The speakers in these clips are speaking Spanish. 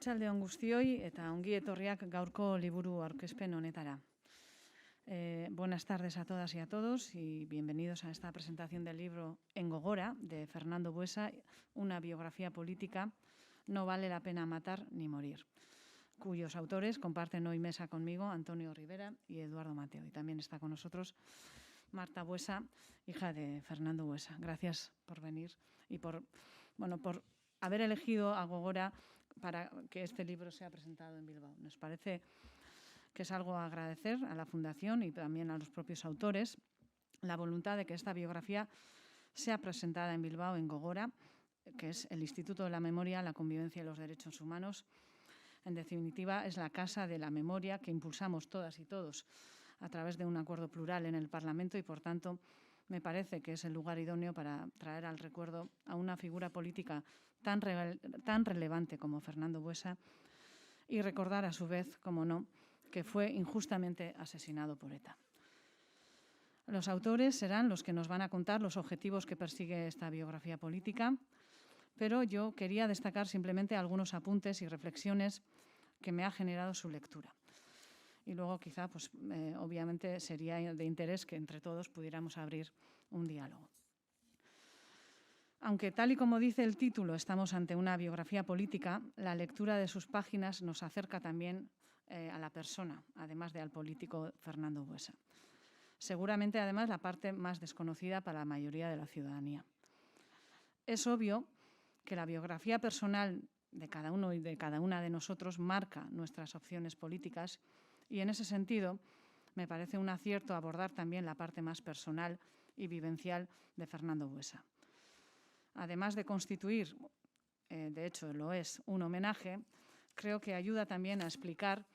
Arratsalde on guztioi eta ongi etorriak gaurko liburu aurkezpen honetara. Buenas tardes a todas y a todos y bienvenidos a esta presentación del libro En Gogora, de Fernando Buesa, una biografía política, No vale la pena matar ni morir, cuyos autores comparten hoy mesa conmigo Antonio Rivera y Eduardo Mateo. Y también está con nosotros Marta Buesa, hija de Fernando Buesa. Gracias por venir y por haber elegido a Gogora para que este libro sea presentado en Bilbao. Nos parece que es algo a agradecer a la Fundación y también a los propios autores la voluntad de que esta biografía sea presentada en Bilbao, en Gogora, que es el Instituto de la Memoria, la Convivencia y los Derechos Humanos. En definitiva, es la casa de la memoria que impulsamos todas y todos a través de un acuerdo plural en el Parlamento y, por tanto, me parece que es el lugar idóneo para traer al recuerdo a una figura política tan relevante como Fernando Buesa y recordar a su vez, como no, que fue injustamente asesinado por ETA. Los autores serán los que nos van a contar los objetivos que persigue esta biografía política, pero yo quería destacar simplemente algunos apuntes y reflexiones que me ha generado su lectura. Y luego quizá, obviamente, sería de interés que entre todos pudiéramos abrir un diálogo. Aunque, tal y como dice el título, estamos ante una biografía política, la lectura de sus páginas nos acerca también a la persona, además de al político Fernando Buesa. Seguramente, además, la parte más desconocida para la mayoría de la ciudadanía. Es obvio que la biografía personal de cada uno y de cada una de nosotros marca nuestras opciones políticas y, en ese sentido, me parece un acierto abordar también la parte más personal y vivencial de Fernando Buesa. Además de constituir, de hecho lo es, un homenaje, creo que ayuda también a explicar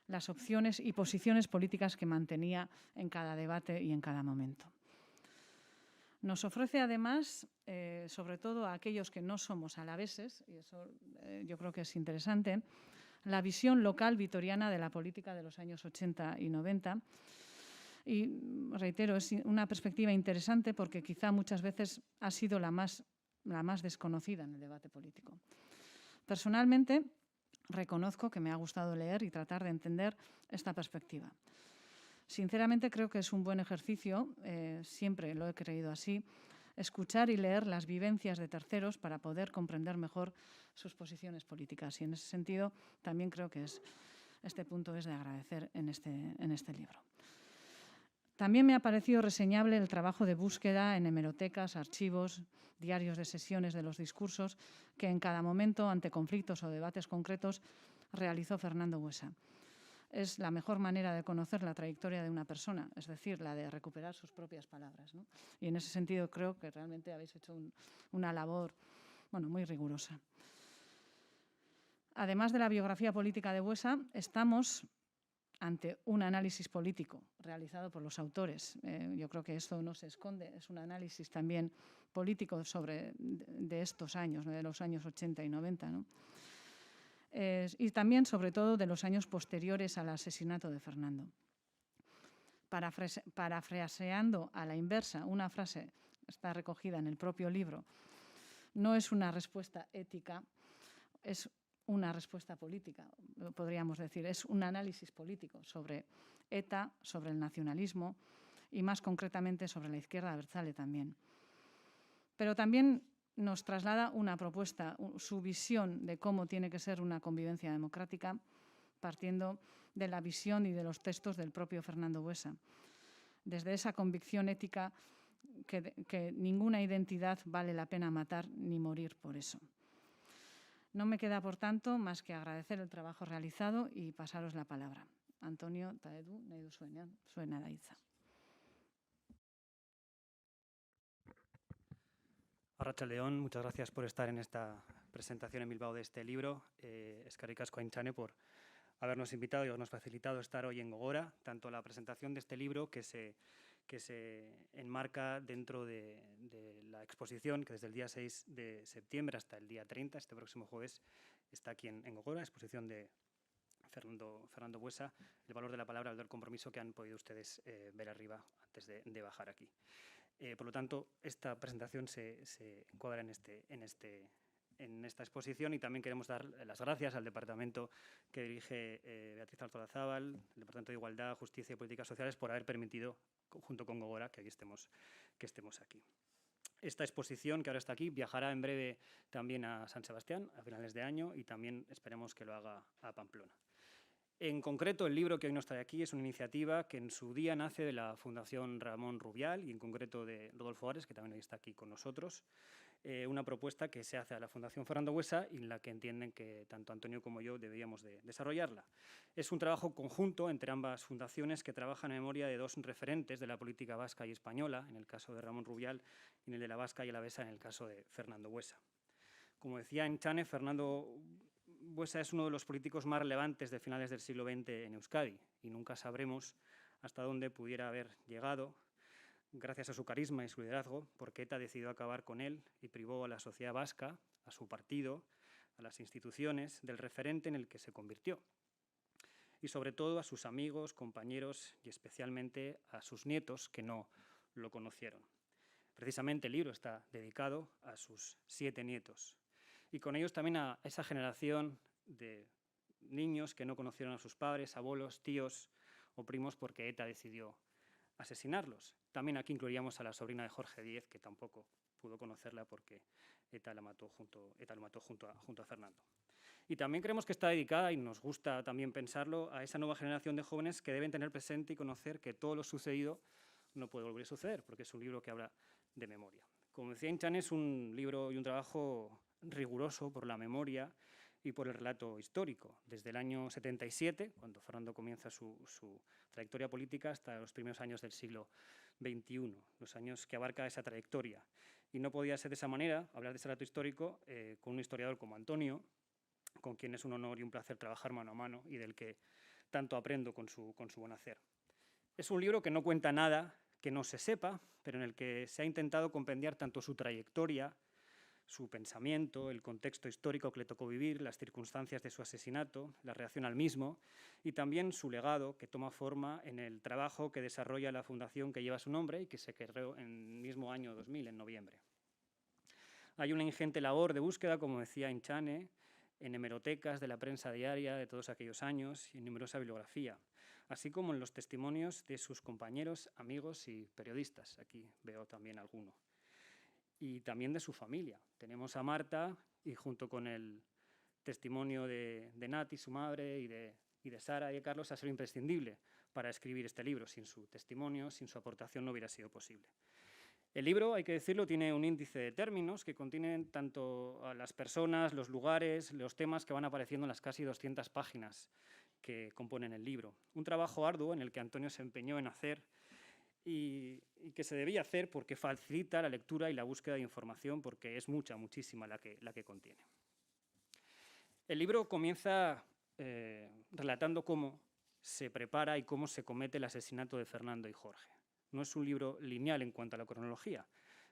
las opciones y posiciones políticas que mantenía en cada debate y en cada momento. Nos ofrece además, sobre todo a aquellos que no somos alaveses, y eso yo creo que es interesante, la visión local vitoriana de la política de los años 80 y 90. Y reitero, es una perspectiva interesante porque quizá muchas veces ha sido la más desconocida en el debate político. Personalmente, reconozco que me ha gustado leer y tratar de entender esta perspectiva. Sinceramente, creo que es un buen ejercicio, siempre lo he creído así, escuchar y leer las vivencias de terceros para poder comprender mejor sus posiciones políticas. Y en ese sentido, también creo que este punto es de agradecer en este libro. También me ha parecido reseñable el trabajo de búsqueda en hemerotecas, archivos, diarios de sesiones de los discursos que en cada momento, ante conflictos o debates concretos, realizó Fernando Buesa. Es la mejor manera de conocer la trayectoria de una persona, es decir, la de recuperar sus propias palabras, ¿no? Y en ese sentido creo que realmente habéis hecho una labor muy rigurosa. Además de la biografía política de Buesa, estamos ante un análisis político realizado por los autores. Yo creo que esto no se esconde, es un análisis también político de estos años, ¿no? De los años 80 y 90, ¿no? Y también, sobre todo, de los años posteriores al asesinato de Fernando. Parafraseando a la inversa, una frase está recogida en el propio libro, no es una respuesta ética, es una respuesta política, podríamos decir. Es un análisis político sobre ETA, sobre el nacionalismo y, más concretamente, sobre la izquierda abertzale también. Pero también nos traslada una propuesta, su visión de cómo tiene que ser una convivencia democrática, partiendo de la visión y de los textos del propio Fernando Buesa. Desde esa convicción ética que ninguna identidad vale la pena matar ni morir por eso. No me queda, por tanto, más que agradecer el trabajo realizado y pasaros la palabra. Antonio, taedu, nahi duzuenean, zuena da hitza. Arratsalde on, muchas gracias por estar en esta presentación en Bilbao de este libro. Eskerrik asko Aintzane por habernos invitado y habernos facilitado estar hoy en Gogora, tanto la presentación de este libro que se enmarca dentro de la exposición que desde el día 6 de septiembre hasta el día 30, este próximo jueves, está aquí en Gogora, exposición de Fernando Buesa, el valor de la palabra, el del compromiso, que han podido ustedes ver arriba antes de bajar aquí. Por lo tanto, esta presentación se encuadra en en esta exposición, y también queremos dar las gracias al departamento que dirige Beatriz Artolazábal, el Departamento de Igualdad, Justicia y Políticas Sociales, por haber permitido, junto con Gogora, que estemos aquí. Esta exposición, que ahora está aquí, viajará en breve también a San Sebastián a finales de año, y también esperemos que lo haga a Pamplona. En concreto, el libro que hoy nos trae aquí es una iniciativa que en su día nace de la Fundación Ramón Rubial y en concreto de Rodolfo Ares, que también hoy está aquí con nosotros. Una propuesta que se hace a la Fundación Fernando Buesa y en la que entienden que tanto Antonio como yo deberíamos de desarrollarla. Es un trabajo conjunto entre ambas fundaciones que trabajan en memoria de dos referentes de la política vasca y española, en el caso de Ramón Rubial, y en el de la vasca y alavesa, en el caso de Fernando Buesa. Como decía Enchane, Fernando Buesa es uno de los políticos más relevantes de finales del siglo XX en Euskadi y nunca sabremos hasta dónde pudiera haber llegado gracias a su carisma y su liderazgo, porque ETA decidió acabar con él y privó a la sociedad vasca, a su partido, a las instituciones, del referente en el que se convirtió. Y sobre todo a sus amigos, compañeros y especialmente a sus nietos que no lo conocieron. Precisamente el libro está dedicado a sus 7 nietos y con ellos también a esa generación de niños que no conocieron a sus padres, abuelos, tíos o primos porque ETA decidió asesinarlos. También aquí incluiríamos a la sobrina de Jorge Díez, que tampoco pudo conocerla porque ETA lo mató junto a Fernando. Y también creemos que está dedicada, y nos gusta también pensarlo, a esa nueva generación de jóvenes que deben tener presente y conocer que todo lo sucedido no puede volver a suceder, porque es un libro que habla de memoria. Como decía Enchane, es un libro y un trabajo riguroso por la memoria y por el relato histórico, desde el año 77, cuando Fernando comienza su trayectoria política, hasta los primeros años del siglo XXI, los años que abarca esa trayectoria. Y no podía ser de esa manera, hablar de ese relato histórico, con un historiador como Antonio, con quien es un honor y un placer trabajar mano a mano y del que tanto aprendo con su buen hacer. Es un libro que no cuenta nada que no se sepa, pero en el que se ha intentado compendiar tanto su trayectoria, su pensamiento, el contexto histórico que le tocó vivir, las circunstancias de su asesinato, la reacción al mismo y también su legado que toma forma en el trabajo que desarrolla la fundación que lleva su nombre y que se creó en el mismo año 2000, en noviembre. Hay una ingente labor de búsqueda, como decía Enchane, en hemerotecas de la prensa diaria de todos aquellos años y en numerosa bibliografía, así como en los testimonios de sus compañeros, amigos y periodistas. Aquí veo también alguno. Y también de su familia. Tenemos a Marta y junto con el testimonio de Nati, su madre, y de Sara y de Carlos, ha sido imprescindible para escribir este libro. Sin su testimonio, sin su aportación no hubiera sido posible. El libro, hay que decirlo, tiene un índice de términos que contienen tanto a las personas, los lugares, los temas que van apareciendo en las casi 200 páginas que componen el libro. Un trabajo arduo en el que Antonio se empeñó en hacer y que se debía hacer porque facilita la lectura y la búsqueda de información, porque es muchísima la que contiene. El libro comienza relatando cómo se prepara y cómo se comete el asesinato de Fernando y Jorge. No es un libro lineal en cuanto a la cronología,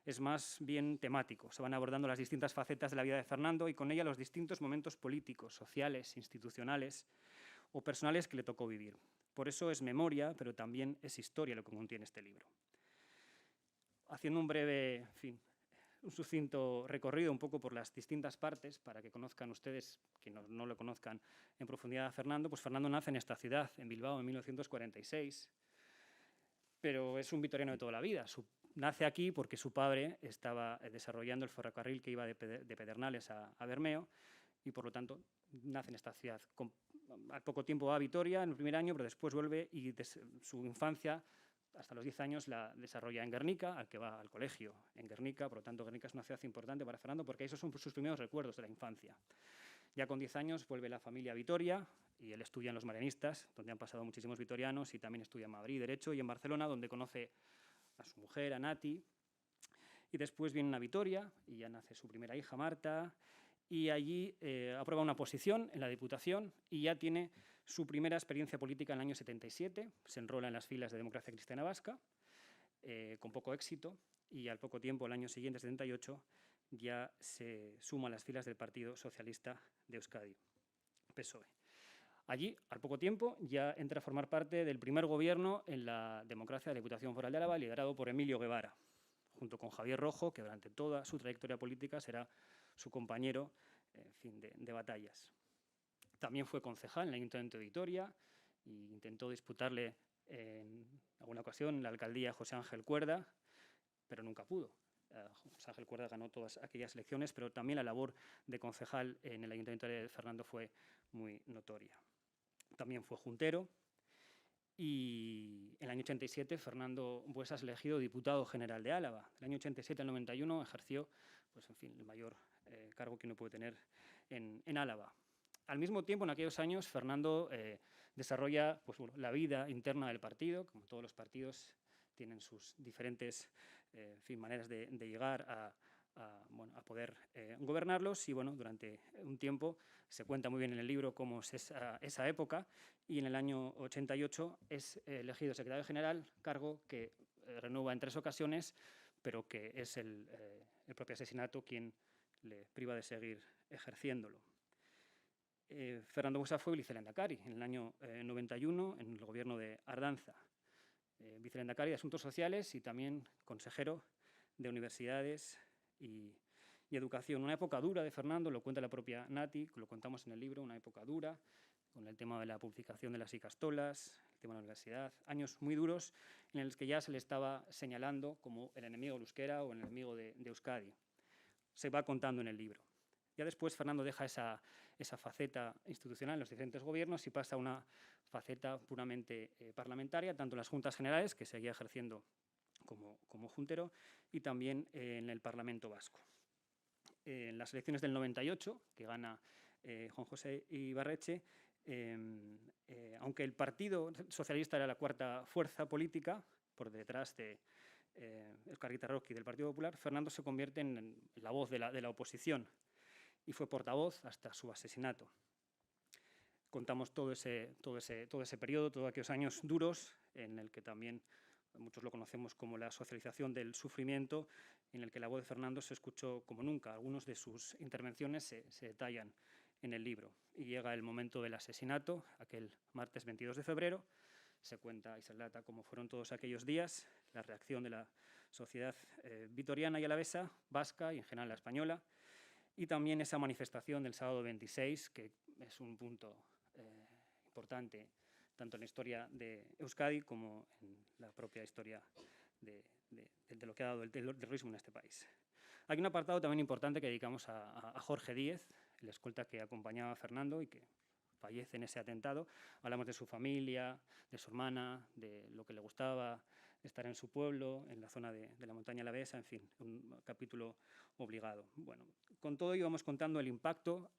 es más bien temático. Se van abordando las distintas facetas de la vida de Fernando y con ella los distintos momentos políticos, sociales, institucionales o personales que le tocó vivir. Por eso es memoria, pero también es historia lo que contiene este libro. Haciendo un breve, un sucinto recorrido un poco por las distintas partes, para que conozcan ustedes, que no lo conozcan en profundidad a Fernando, pues Fernando nace en esta ciudad, en Bilbao, en 1946, pero es un vitoriano de toda la vida. Nace aquí porque su padre estaba desarrollando el ferrocarril que iba de Pedernales a Bermeo y, por lo tanto, nace en esta ciudad. Al poco tiempo va a Vitoria en el primer año, pero después vuelve y su infancia, hasta los 10 años, la desarrolla en Guernica, al que va al colegio en Guernica. Por lo tanto, Guernica es una ciudad importante para Fernando porque esos son sus primeros recuerdos de la infancia. Ya con 10 años vuelve la familia a Vitoria y él estudia en los Marianistas, donde han pasado muchísimos vitorianos, y también estudia en Madrid Derecho y en Barcelona, donde conoce a su mujer, a Nati. Y después viene a Vitoria y ya nace su primera hija, Marta, y allí aprueba una posición en la Diputación y ya tiene su primera experiencia política en el año 77. Se enrola en las filas de Democracia Cristiana Vasca, con poco éxito, y al poco tiempo, el año siguiente, 78, ya se suma a las filas del Partido Socialista de Euskadi, PSOE. Allí, al poco tiempo, ya entra a formar parte del primer gobierno en la democracia de la Diputación Foral de Álava, liderado por Emilio Guevara, junto con Javier Rojo, que durante toda su trayectoria política será su compañero en fin, de batallas. También fue concejal en el Ayuntamiento de Vitoria e intentó disputarle en alguna ocasión la alcaldía a José Ángel Cuerda, pero nunca pudo. José Ángel Cuerda ganó todas aquellas elecciones, pero también la labor de concejal en el Ayuntamiento de Fernando fue muy notoria. También fue juntero y en el año 87 Fernando Buesa es elegido diputado general de Álava. Del año 87 al 91 ejerció pues, en fin, el mayor cargo que uno puede tener en Álava. Al mismo tiempo, en aquellos años, Fernando desarrolla pues, bueno, la vida interna del partido. Como todos los partidos tienen sus diferentes en fin, maneras de llegar bueno, a poder gobernarlos, y bueno, durante un tiempo se cuenta muy bien en el libro cómo es esa época, y en el año 88 es elegido secretario general, cargo que renueva en 3 ocasiones, pero que es el propio asesinato quien le priva de seguir ejerciéndolo. Fernando Buesa fue vicelehendakari en el año 91 en el gobierno de Ardanza, vicelehendakari de Asuntos Sociales y también consejero de Universidades y Educación. Una época dura de Fernando, lo cuenta la propia Nati, lo contamos en el libro, una época dura, con el tema de la publicación de las icastolas, el tema de la universidad, años muy duros en los que ya se le estaba señalando como el enemigo del euskera o el enemigo de Euskadi. Se va contando en el libro. Ya después Fernando deja esa faceta institucional en los diferentes gobiernos y pasa a una faceta puramente parlamentaria, tanto en las Juntas Generales, que seguía ejerciendo como juntero, y también en el Parlamento Vasco. En las elecciones del 98, que gana Juan José Ibarretxe, aunque el Partido Socialista era la 4ª fuerza política, por detrás de Euskal Herria Bildu y del Partido Popular, Fernando se convierte en la voz de la oposición y fue portavoz hasta su asesinato. Contamos todo ese periodo, todos aquellos años duros, en el que también muchos lo conocemos como la socialización del sufrimiento, en el que la voz de Fernando se escuchó como nunca. Algunas de sus intervenciones se detallan en el libro. Y llega el momento del asesinato, aquel martes 22 de febrero, se cuenta y se relata cómo fueron todos aquellos días, la reacción de la sociedad vitoriana y alavesa, vasca y en general la española, y también esa manifestación del sábado 26, que es un punto importante tanto en la historia de Euskadi como en la propia historia de lo que ha dado el terrorismo en este país. Hay un apartado también importante que dedicamos a Jorge Díez, el escolta que acompañaba a Fernando y que fallece en ese atentado. Hablamos de su familia, de su hermana, de lo que le gustaba estar en su pueblo, en la zona de la montaña alavesa, en fin, un capítulo obligado. Bueno, con todo ello vamos contando el impacto,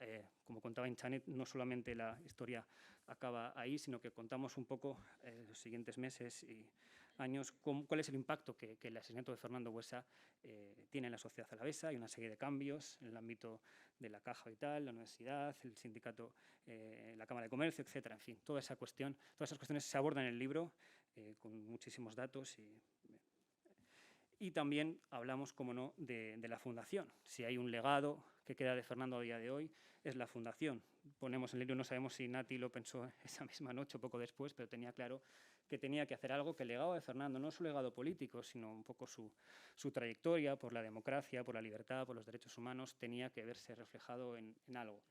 como contaba Inchanet, no solamente la historia acaba ahí, sino que contamos un poco los siguientes meses y años cuál es el impacto que el asesinato de Fernando Buesa tiene en la sociedad alavesa. Hay una serie de cambios en el ámbito de la Caja Vital, la universidad, el sindicato, la Cámara de Comercio, etcétera. En fin, todas esas cuestiones se abordan en el libro con muchísimos datos y también hablamos, como no, de la fundación. Si hay un legado que queda de Fernando a día de hoy, es la fundación. Ponemos en el libro, no sabemos si Nati lo pensó esa misma noche o poco después, pero tenía claro que tenía que hacer algo, que el legado de Fernando, no su legado político, sino un poco su trayectoria por la democracia, por la libertad, por los derechos humanos, tenía que verse reflejado en algo.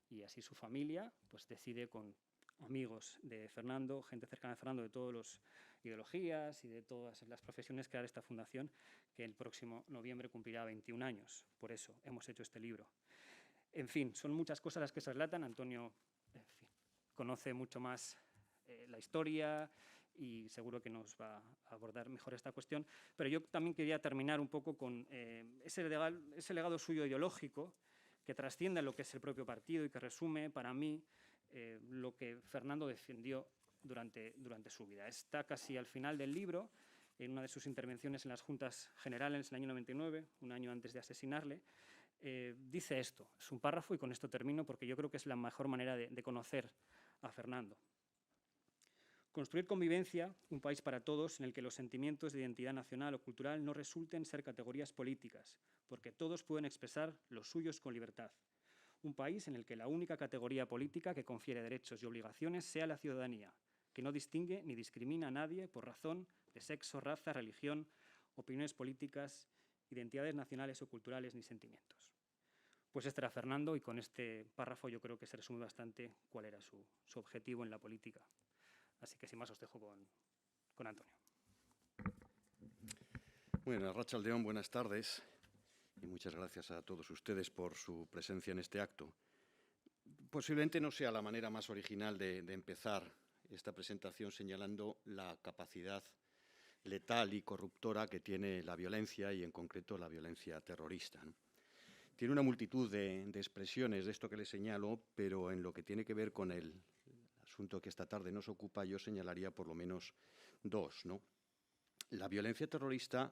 Y así su familia pues, decide con amigos de Fernando, gente cercana de Fernando de todas las ideologías y de todas las profesiones, crear esta fundación que el próximo noviembre cumplirá 21 años. Por eso hemos hecho este libro. En fin, son muchas cosas las que se relatan. Antonio en fin, conoce mucho más la historia y seguro que nos va a abordar mejor esta cuestión. Pero yo también quería terminar un poco con ese legado suyo ideológico que trasciende a lo que es el propio partido y que resume para mí lo que Fernando defendió durante su vida. Está casi al final del libro, en una de sus intervenciones en las Juntas Generales en el año 99, un año antes de asesinarle, dice esto. Es un párrafo y con esto termino porque yo creo que es la mejor manera de conocer a Fernando. Construir convivencia, un país para todos en el que los sentimientos de identidad nacional o cultural no resulten ser categorías políticas, porque todos pueden expresar los suyos con libertad. Un país en el que la única categoría política que confiere derechos y obligaciones sea la ciudadanía, que no distingue ni discrimina a nadie por razón de sexo, raza, religión, opiniones políticas identidades nacionales o culturales ni sentimientos. Pues este era Fernando, y con este párrafo yo creo que se resume bastante cuál era su objetivo en la política. Así que sin más os dejo con Antonio. Bueno, Arratsalde on, buenas tardes y muchas gracias a todos ustedes por su presencia en este acto. Posiblemente no sea la manera más original de empezar esta presentación señalando la capacidad letal y corruptora que tiene la violencia y en concreto la violencia terrorista, ¿no? Tiene una multitud de expresiones de esto que les señalo, pero en lo que tiene que ver con el asunto que esta tarde nos ocupa, yo señalaría por lo menos dos, ¿no? La violencia terrorista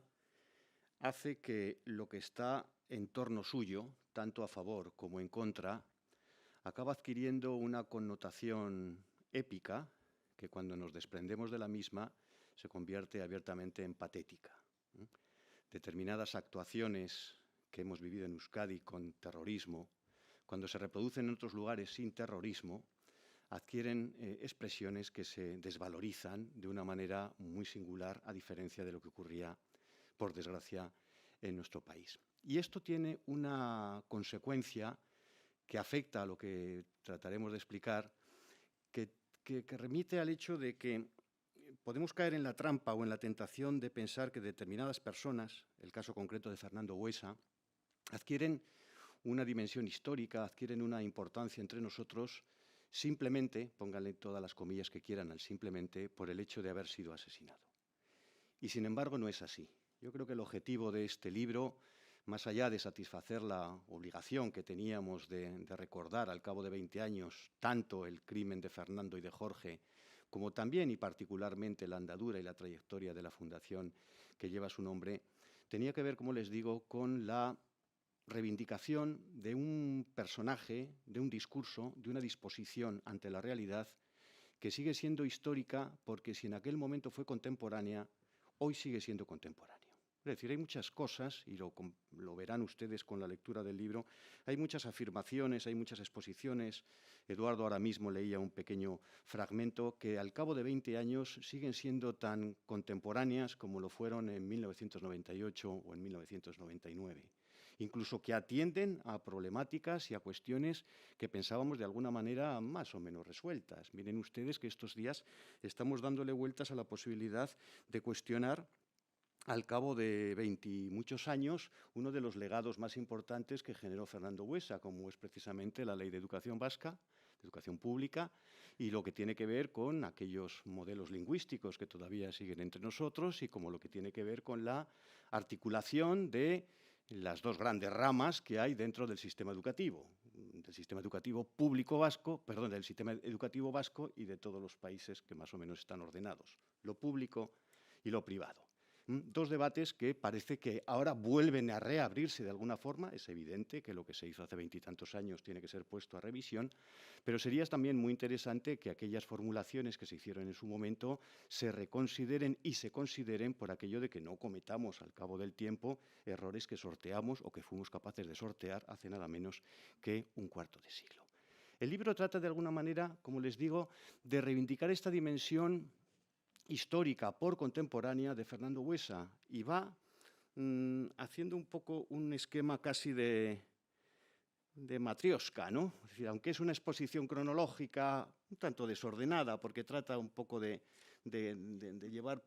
hace que lo que está en torno suyo, tanto a favor como en contra, acaba adquiriendo una connotación épica que cuando nos desprendemos de la misma se convierte abiertamente en patética. Determinadas actuaciones que hemos vivido en Euskadi con terrorismo, cuando se reproducen en otros lugares sin terrorismo, adquieren expresiones que se desvalorizan de una manera muy singular, a diferencia de lo que ocurría, por desgracia, en nuestro país. Y esto tiene una consecuencia que afecta a lo que trataremos de explicar, que remite al hecho de que podemos caer en la trampa o en la tentación de pensar que determinadas personas, el caso concreto de Fernando Buesa, adquieren una dimensión histórica, adquieren una importancia entre nosotros simplemente, pónganle todas las comillas que quieran al simplemente, por el hecho de haber sido asesinado. Y sin embargo no es así. Yo creo que el objetivo de este libro, más allá de satisfacer la obligación que teníamos de recordar al cabo de 20 años tanto el crimen de Fernando y de Jorge, como también y particularmente la andadura y la trayectoria de la fundación que lleva su nombre, tenía que ver, como les digo, con la reivindicación de un personaje, de un discurso, de una disposición ante la realidad que sigue siendo histórica porque si en aquel momento fue contemporánea, hoy sigue siendo contemporánea. Es decir, hay muchas cosas, y lo verán ustedes con la lectura del libro, hay muchas afirmaciones, hay muchas exposiciones. Eduardo ahora mismo leía un pequeño fragmento que al cabo de 20 años siguen siendo tan contemporáneas como lo fueron en 1998 o en 1999. Incluso que atienden a problemáticas y a cuestiones que pensábamos de alguna manera más o menos resueltas. Miren ustedes que estos días estamos dándole vueltas a la posibilidad de cuestionar al cabo de 20 y muchos años, uno de los legados más importantes que generó Fernando Buesa, como es precisamente la Ley de Educación Vasca, de Educación Pública, y lo que tiene que ver con aquellos modelos lingüísticos que todavía siguen entre nosotros y como lo que tiene que ver con la articulación de las dos grandes ramas que hay dentro del sistema educativo público vasco, perdón, del sistema educativo vasco y de todos los países que más o menos están ordenados, lo público y lo privado. Dos debates que parece que ahora vuelven a reabrirse de alguna forma. Es evidente que lo que se hizo hace 20 y tantos años tiene que ser puesto a revisión, pero sería también muy interesante que aquellas formulaciones que se hicieron en su momento se reconsideren y se consideren por aquello de que no cometamos al cabo del tiempo errores que sorteamos o que fuimos capaces de sortear hace nada menos que un cuarto de siglo. El libro trata de alguna manera, como les digo, de reivindicar esta dimensión histórica por contemporánea de Fernando Buesa y va haciendo un poco un esquema casi de matrioska, ¿no? Es decir, aunque es una exposición cronológica un tanto desordenada porque trata un poco de llevar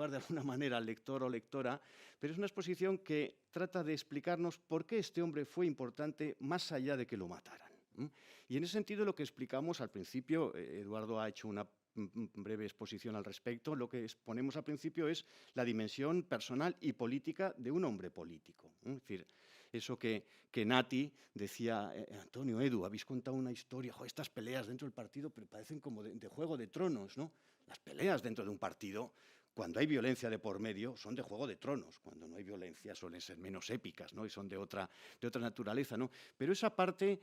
de alguna manera al lector o lectora, pero es una exposición que trata de explicarnos por qué este hombre fue importante más allá de que lo mataran. Y en ese sentido lo que explicamos al principio, Eduardo ha hecho una breve exposición al respecto, lo que exponemos al principio es la dimensión personal y política de un hombre político. Es decir, eso que Nati decía, Antonio, Edu, habéis contado una historia, estas peleas dentro del partido, pero parecen como de Juego de Tronos, ¿no? Las peleas dentro de un partido, cuando hay violencia de por medio, son de Juego de Tronos. Cuando no hay violencia suelen ser menos épicas, ¿no? Y son de otra naturaleza, ¿no? Pero esa parte,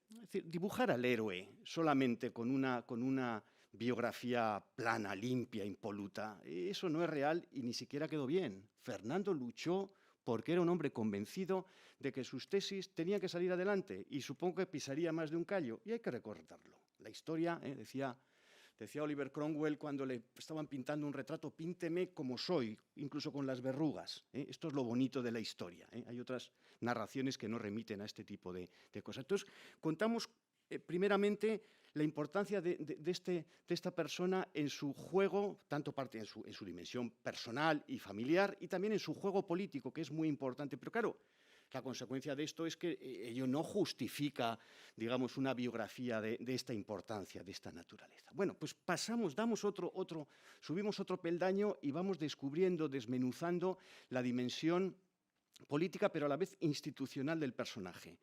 es decir, dibujar al héroe solamente con una biografía plana, limpia, impoluta, eso no es real y ni siquiera quedó bien. Fernando luchó porque era un hombre convencido de que sus tesis tenían que salir adelante y supongo que pisaría más de un callo y hay que recordarlo. La historia, decía Decía Oliver Cromwell cuando le estaban pintando un retrato, pínteme como soy, incluso con las verrugas. Esto es lo bonito de la historia. Hay otras narraciones que no remiten a este tipo de cosas. Entonces, contamos primeramente la importancia de esta persona en su juego, tanto parte en su dimensión personal y familiar, y también en su juego político, que es muy importante. Pero claro, la consecuencia de esto es que ello no justifica, digamos, una biografía de esta importancia, de esta naturaleza. Bueno, pues subimos otro peldaño y vamos descubriendo, desmenuzando la dimensión política, pero a la vez institucional del personaje.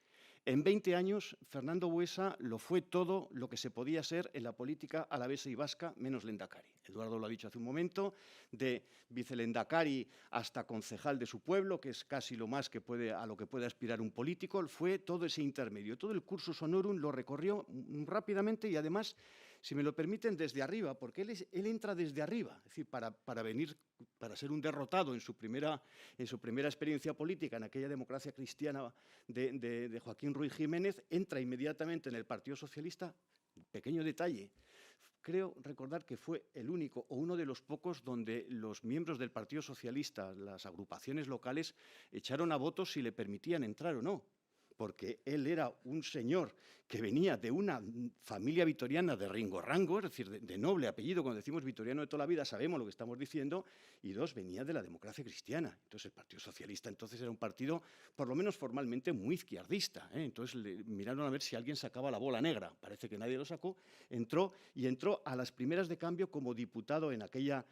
En 20 años, Fernando Buesa lo fue todo lo que se podía ser en la política alavesa y vasca, menos lehendakari. Eduardo lo ha dicho hace un momento, de vicelehendakari hasta concejal de su pueblo, que es casi lo más a lo que puede aspirar un político, fue todo ese intermedio. Todo el cursus honorum lo recorrió rápidamente y además, si me lo permiten, desde arriba, porque él entra desde arriba, es decir, para ser un derrotado en su primera experiencia política, en aquella democracia cristiana de Joaquín Ruiz Jiménez, entra inmediatamente en el Partido Socialista. Pequeño detalle, creo recordar que fue el único o uno de los pocos donde los miembros del Partido Socialista, las agrupaciones locales, echaron a votos si le permitían entrar o no, porque él era un señor que venía de una familia vitoriana de ringo-rango, es decir, de noble apellido. Cuando decimos vitoriano de toda la vida sabemos lo que estamos diciendo, y dos, venía de la democracia cristiana. Entonces el Partido Socialista entonces era un partido, por lo menos formalmente, muy izquierdista. Entonces miraron a ver si alguien sacaba la bola negra. Parece que nadie lo sacó. Entró a las primeras de cambio como diputado en aquel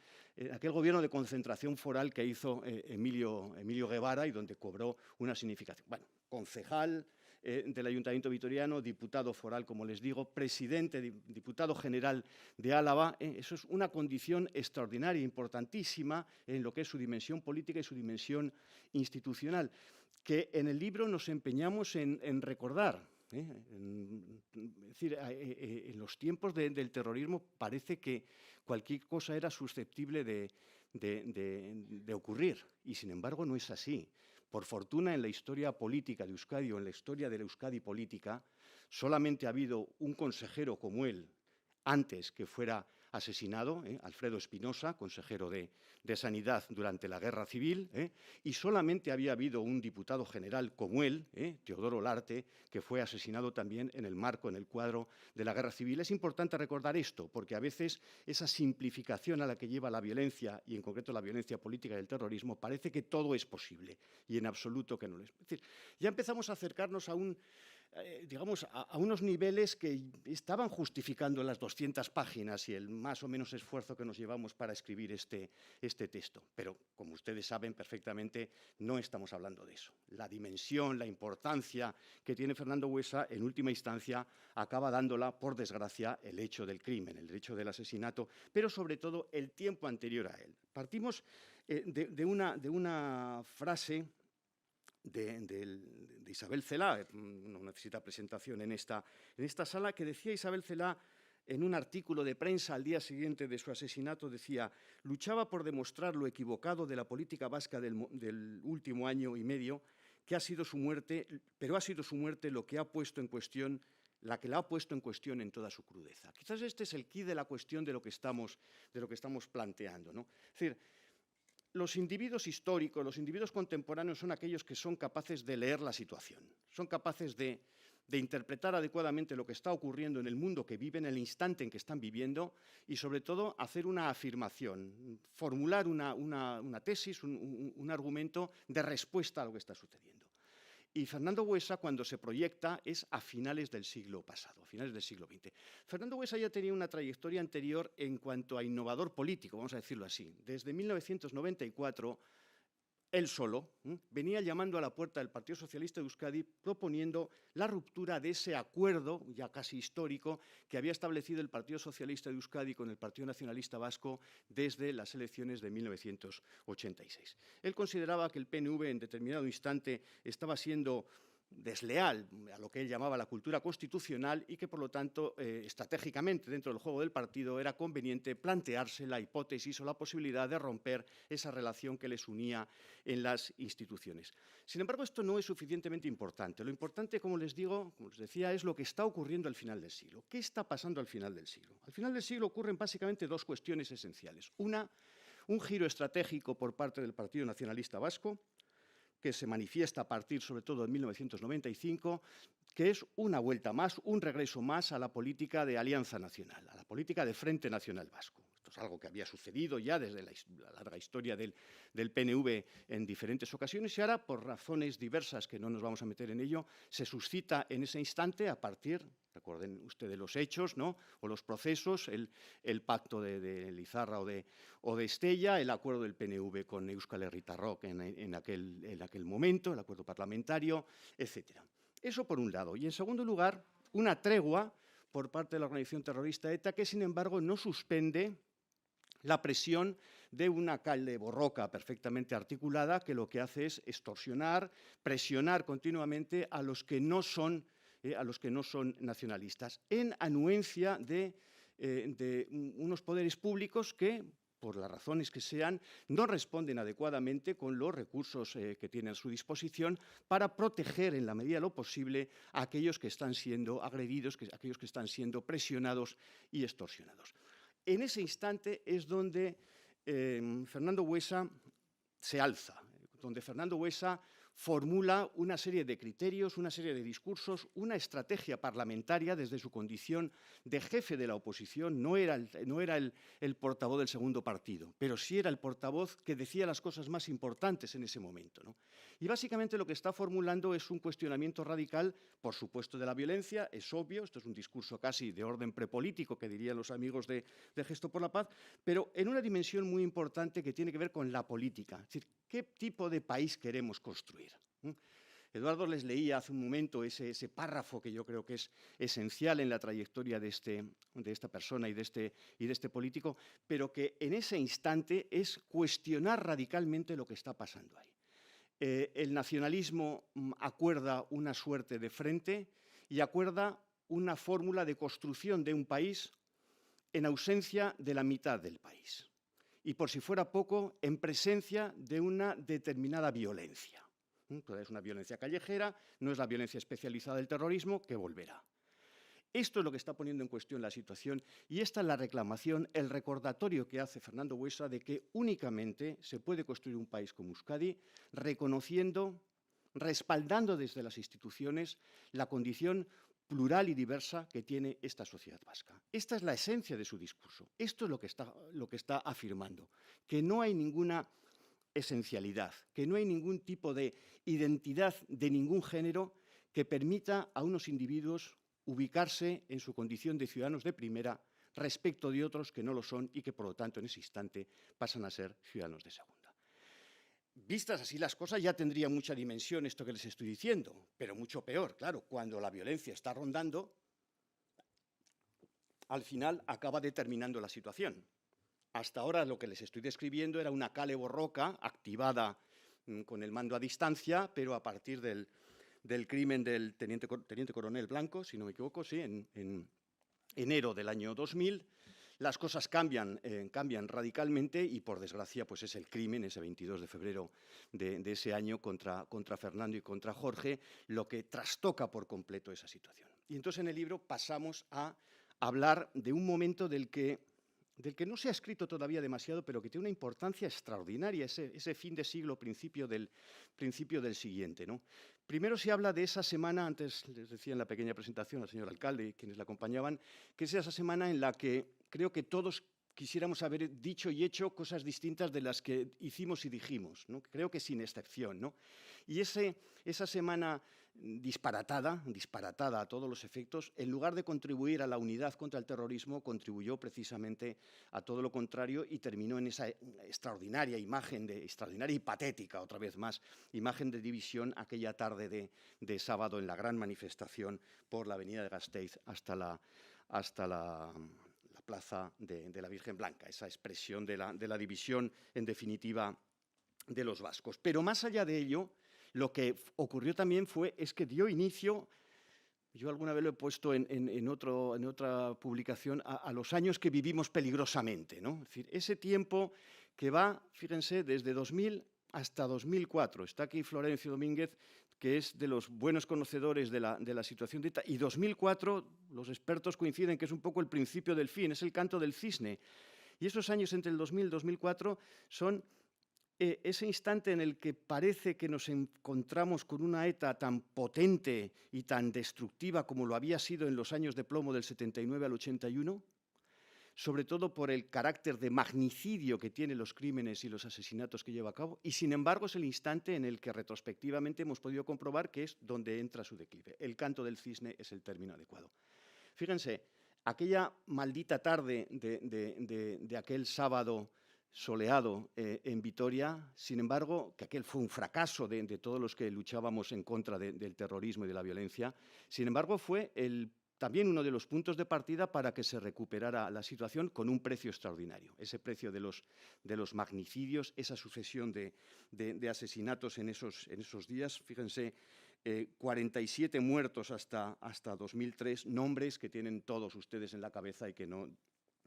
gobierno de concentración foral que hizo Emilio Guevara y donde cobró una significación. Bueno, concejal del Ayuntamiento vitoriano, diputado foral, como les digo, diputado general de Álava. Eso es una condición extraordinaria, importantísima en lo que es su dimensión política y su dimensión institucional, que en el libro nos empeñamos en recordar. Es decir, en los tiempos del terrorismo parece que cualquier cosa era susceptible de ocurrir, y sin embargo no es así. Por fortuna, en la historia política de Euskadi o en la historia de la Euskadi política, solamente ha habido un consejero como él antes que fuera asesinado, Alfredo Espinosa, consejero de Sanidad durante la Guerra Civil, y solamente había habido un diputado general como él, Teodoro Larte, que fue asesinado también en el cuadro de la Guerra Civil. Es importante recordar esto, porque a veces esa simplificación a la que lleva la violencia, y en concreto la violencia política y el terrorismo, parece que todo es posible, y en absoluto que no lo es. Es decir, ya empezamos a acercarnos a unos niveles que estaban justificando las 200 páginas y el más o menos esfuerzo que nos llevamos para escribir este texto. Pero, como ustedes saben perfectamente, no estamos hablando de eso. La dimensión, la importancia que tiene Fernando Buesa, en última instancia, acaba dándola, por desgracia, el hecho del crimen, el hecho del asesinato, pero sobre todo el tiempo anterior a él. Partimos de una frase de Isabel Celá, no necesita presentación en esta sala, que decía Isabel Celá en un artículo de prensa al día siguiente de su asesinato, decía: luchaba por demostrar lo equivocado de la política vasca del último año y medio, que ha sido su muerte, pero ha sido su muerte lo que ha puesto en cuestión, la que la ha puesto en cuestión en toda su crudeza. Quizás este es el quid de la cuestión de lo que estamos planteando, ¿no? Es decir, los individuos históricos, los individuos contemporáneos son aquellos que son capaces de leer la situación, son capaces de interpretar adecuadamente lo que está ocurriendo en el mundo que viven, en el instante en que están viviendo, y sobre todo hacer una afirmación, formular una tesis, un argumento de respuesta a lo que está sucediendo. Y Fernando Buesa, cuando se proyecta, es a finales del siglo pasado, a finales del siglo XX. Fernando Buesa ya tenía una trayectoria anterior en cuanto a innovador político, vamos a decirlo así. Desde 1994, él solo venía llamando a la puerta del Partido Socialista de Euskadi proponiendo la ruptura de ese acuerdo, ya casi histórico, que había establecido el Partido Socialista de Euskadi con el Partido Nacionalista Vasco desde las elecciones de 1986. Él consideraba que el PNV en determinado instante estaba siendo desleal a lo que él llamaba la cultura constitucional y que, por lo tanto, estratégicamente dentro del juego del partido era conveniente plantearse la hipótesis o la posibilidad de romper esa relación que les unía en las instituciones. Sin embargo, esto no es suficientemente importante. Lo importante, como les digo, como les decía, es lo que está ocurriendo al final del siglo. ¿Qué está pasando al final del siglo? Al final del siglo ocurren básicamente dos cuestiones esenciales. Una, un giro estratégico por parte del Partido Nacionalista Vasco, que se manifiesta a partir, sobre todo, de 1995, que es una vuelta más, un regreso más a la política de alianza nacional, a la política de Frente Nacional Vasco. Esto es algo que había sucedido ya desde la larga historia del PNV en diferentes ocasiones y ahora, por razones diversas, que no nos vamos a meter en ello, se suscita en ese instante a partir, recuerden ustedes los hechos, ¿no?, o los procesos, el pacto de Lizarra o de Estella, el acuerdo del PNV con Euskal Herritarrok en aquel momento, el acuerdo parlamentario, etcétera. Eso por un lado. Y en segundo lugar, una tregua por parte de la organización terrorista ETA que, sin embargo, no suspende la presión de una calle borroca perfectamente articulada que lo que hace es extorsionar, presionar continuamente a los que no son nacionalistas, en anuencia de unos poderes públicos que, por las razones que sean, no responden adecuadamente con los recursos que tienen a su disposición para proteger, en la medida de lo posible, a aquellos que están siendo agredidos, a aquellos que están siendo presionados y extorsionados. En ese instante es donde Fernando Buesa se alza, donde Fernando Buesa formula una serie de criterios, una serie de discursos, una estrategia parlamentaria desde su condición de jefe de la oposición. No era el portavoz del segundo partido, pero sí era el portavoz que decía las cosas más importantes en ese momento, ¿no? Y básicamente lo que está formulando es un cuestionamiento radical, por supuesto, de la violencia, es obvio, esto es un discurso casi de orden prepolítico que dirían los amigos de Gesto por la Paz, pero en una dimensión muy importante que tiene que ver con la política, es decir, ¿qué tipo de país queremos construir? Eduardo les leía hace un momento ese párrafo que yo creo que es esencial en la trayectoria de esta persona y de este político, pero que en ese instante es cuestionar radicalmente lo que está pasando ahí. El nacionalismo acuerda una suerte de frente y acuerda una fórmula de construcción de un país en ausencia de la mitad del país. Y por si fuera poco, en presencia de una determinada violencia. Es una violencia callejera, no es la violencia especializada del terrorismo, que volverá. Esto es lo que está poniendo en cuestión la situación y esta es la reclamación, el recordatorio que hace Fernando Buesa de que únicamente se puede construir un país como Euskadi reconociendo, respaldando desde las instituciones la condición plural y diversa que tiene esta sociedad vasca. Esta es la esencia de su discurso. Esto es lo que está afirmando, que no hay ninguna esencialidad, que no hay ningún tipo de identidad de ningún género que permita a unos individuos ubicarse en su condición de ciudadanos de primera respecto de otros que no lo son y que, por lo tanto, en ese instante pasan a ser ciudadanos de segunda. Vistas así las cosas, ya tendría mucha dimensión esto que les estoy diciendo, pero mucho peor, claro, cuando la violencia está rondando, al final acaba determinando la situación. Hasta ahora lo que les estoy describiendo era una cale borroca activada con el mando a distancia, pero a partir del crimen del teniente coronel Blanco, si no me equivoco, sí, en enero del año 2000, las cosas cambian radicalmente y, por desgracia, pues es el crimen, ese 22 de febrero de ese año contra Fernando y contra Jorge, lo que trastoca por completo esa situación. Y entonces en el libro pasamos a hablar de un momento del que no se ha escrito todavía demasiado, pero que tiene una importancia extraordinaria, ese fin de siglo, principio del siguiente, ¿no? Primero se habla de esa semana, antes les decía en la pequeña presentación al señor alcalde y quienes la acompañaban, que es esa semana en la que creo que todos quisiéramos haber dicho y hecho cosas distintas de las que hicimos y dijimos, ¿no? Creo que sin excepción, ¿no? Y esa semana disparatada a todos los efectos, en lugar de contribuir a la unidad contra el terrorismo, contribuyó precisamente a todo lo contrario y terminó en esa extraordinaria imagen, extraordinaria y patética, otra vez más, imagen de división aquella tarde de sábado en la gran manifestación por la avenida de Gasteiz hasta la plaza de la Virgen Blanca, esa expresión de la división, en definitiva, de los vascos. Pero más allá de ello, lo que ocurrió también es que dio inicio, yo alguna vez lo he puesto en otra publicación, a los años que vivimos peligrosamente, ¿no? Es decir, ese tiempo que va, fíjense, desde 2000 hasta 2004. Está aquí Florencio Domínguez, que es de los buenos conocedores de la situación de ETA, y 2004, los expertos coinciden que es un poco el principio del fin, es el canto del cisne. Y esos años entre el 2000 y 2004 son ese instante en el que parece que nos encontramos con una ETA tan potente y tan destructiva como lo había sido en los años de plomo del 79 al 81, sobre todo por el carácter de magnicidio que tienen los crímenes y los asesinatos que lleva a cabo, y sin embargo es el instante en el que retrospectivamente hemos podido comprobar que es donde entra su declive. El canto del cisne es el término adecuado. Fíjense, aquella maldita tarde de aquel sábado soleado en Vitoria, sin embargo, que aquel fue un fracaso de todos los que luchábamos en contra del terrorismo y de la violencia, sin embargo fue también uno de los puntos de partida para que se recuperara la situación con un precio extraordinario. Ese precio de los magnicidios, esa sucesión de asesinatos en esos días, fíjense, 47 muertos hasta 2003, nombres que tienen todos ustedes en la cabeza y que no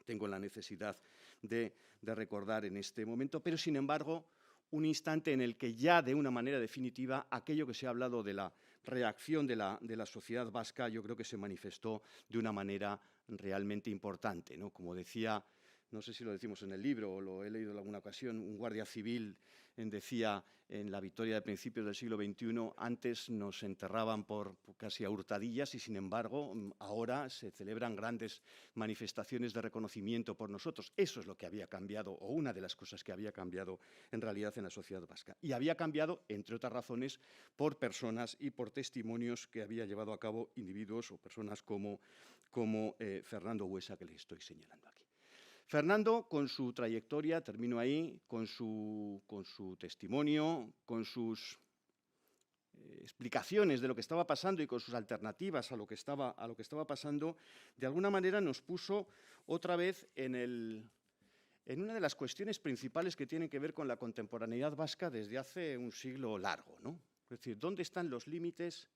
tengo la necesidad de recordar en este momento, pero sin embargo un instante en el que ya de una manera definitiva aquello que se ha hablado de la reacción de la sociedad vasca yo creo que se manifestó de una manera realmente importante, ¿no? Como decía, no sé si lo decimos en el libro o lo he leído en alguna ocasión, un guardia civil decía en la Vitoria de principios del siglo XXI, antes nos enterraban por casi a hurtadillas y sin embargo ahora se celebran grandes manifestaciones de reconocimiento por nosotros. Eso es lo que había cambiado, o una de las cosas que había cambiado en realidad en la sociedad vasca. Y había cambiado, entre otras razones, por personas y por testimonios que había llevado a cabo individuos o personas como Fernando Buesa, que les estoy señalando aquí. Fernando, con su trayectoria, termino ahí, con su testimonio, con sus explicaciones de lo que estaba pasando y con sus alternativas a lo que estaba pasando, de alguna manera nos puso otra vez en una de las cuestiones principales que tienen que ver con la contemporaneidad vasca desde hace un siglo largo, ¿no? Es decir, ¿dónde están los límites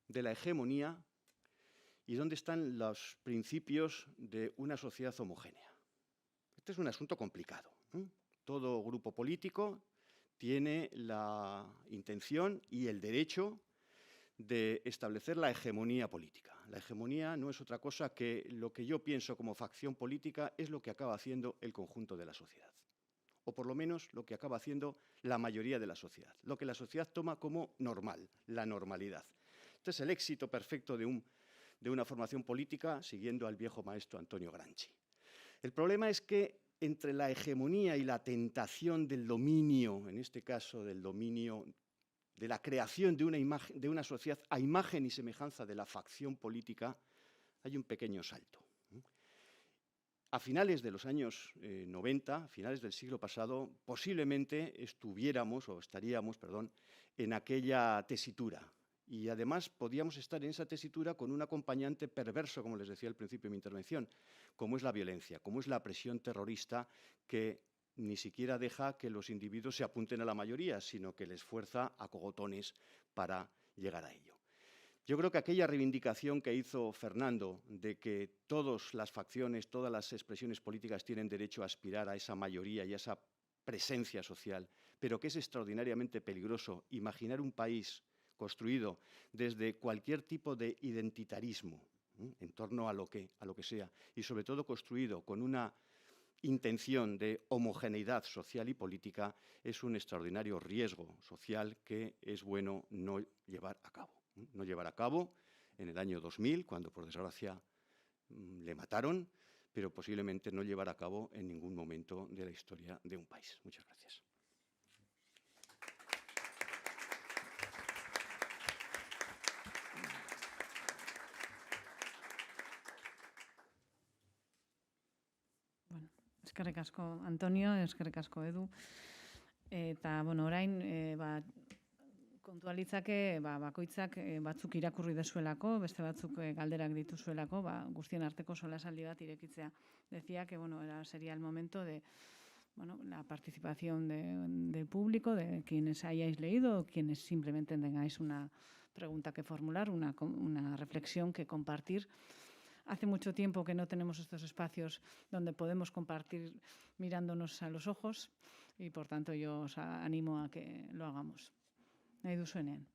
de la hegemonía y dónde están los principios de una sociedad homogénea? Este es un asunto complicado, ¿eh? Todo grupo político tiene la intención y el derecho de establecer la hegemonía política. La hegemonía no es otra cosa que lo que yo pienso como facción política es lo que acaba haciendo el conjunto de la sociedad, o por lo menos lo que acaba haciendo la mayoría de la sociedad, lo que la sociedad toma como normal, la normalidad. Este es el éxito perfecto de una formación política siguiendo al viejo maestro Antonio Gramsci. El problema es que entre la hegemonía y la tentación del dominio, en este caso del dominio de la creación de una sociedad a imagen y semejanza de la facción política, hay un pequeño salto. A finales de los años 90, a finales del siglo pasado, posiblemente estaríamos en aquella tesitura. Y además podíamos estar en esa tesitura con un acompañante perverso, como les decía al principio de mi intervención, como es la violencia, como es la presión terrorista que ni siquiera deja que los individuos se apunten a la mayoría, sino que les fuerza a cogotones para llegar a ello. Yo creo que aquella reivindicación que hizo Fernando de que todas las facciones, todas las expresiones políticas tienen derecho a aspirar a esa mayoría y a esa presencia social, pero que es extraordinariamente peligroso imaginar un país construido desde cualquier tipo de identitarismo en torno a lo que sea, y sobre todo construido con una intención de homogeneidad social y política, es un extraordinario riesgo social que es bueno no llevar a cabo. No llevar a cabo en el año 2000, cuando por desgracia le mataron, pero posiblemente no llevar a cabo en ningún momento de la historia de un país. Muchas gracias. Bueno, eskerrik asko Antonio, eskerrik asko Edu. Eta, bueno, orain, kontua litzake, bakoitzak batzuk irakurri dezuelako, beste batzuk galderak dituzuelako, guztien arteko solasaldi bat irekitzea. Decía que, bueno, sería el momento de bueno, la participación del público, de quienes hayáis leído o quienes simplemente tengáis una pregunta que formular, una reflexión que compartir. Hace mucho tiempo que no tenemos estos espacios donde podemos compartir mirándonos a los ojos y, por tanto, yo os animo a que lo hagamos. Nahi duzuenean.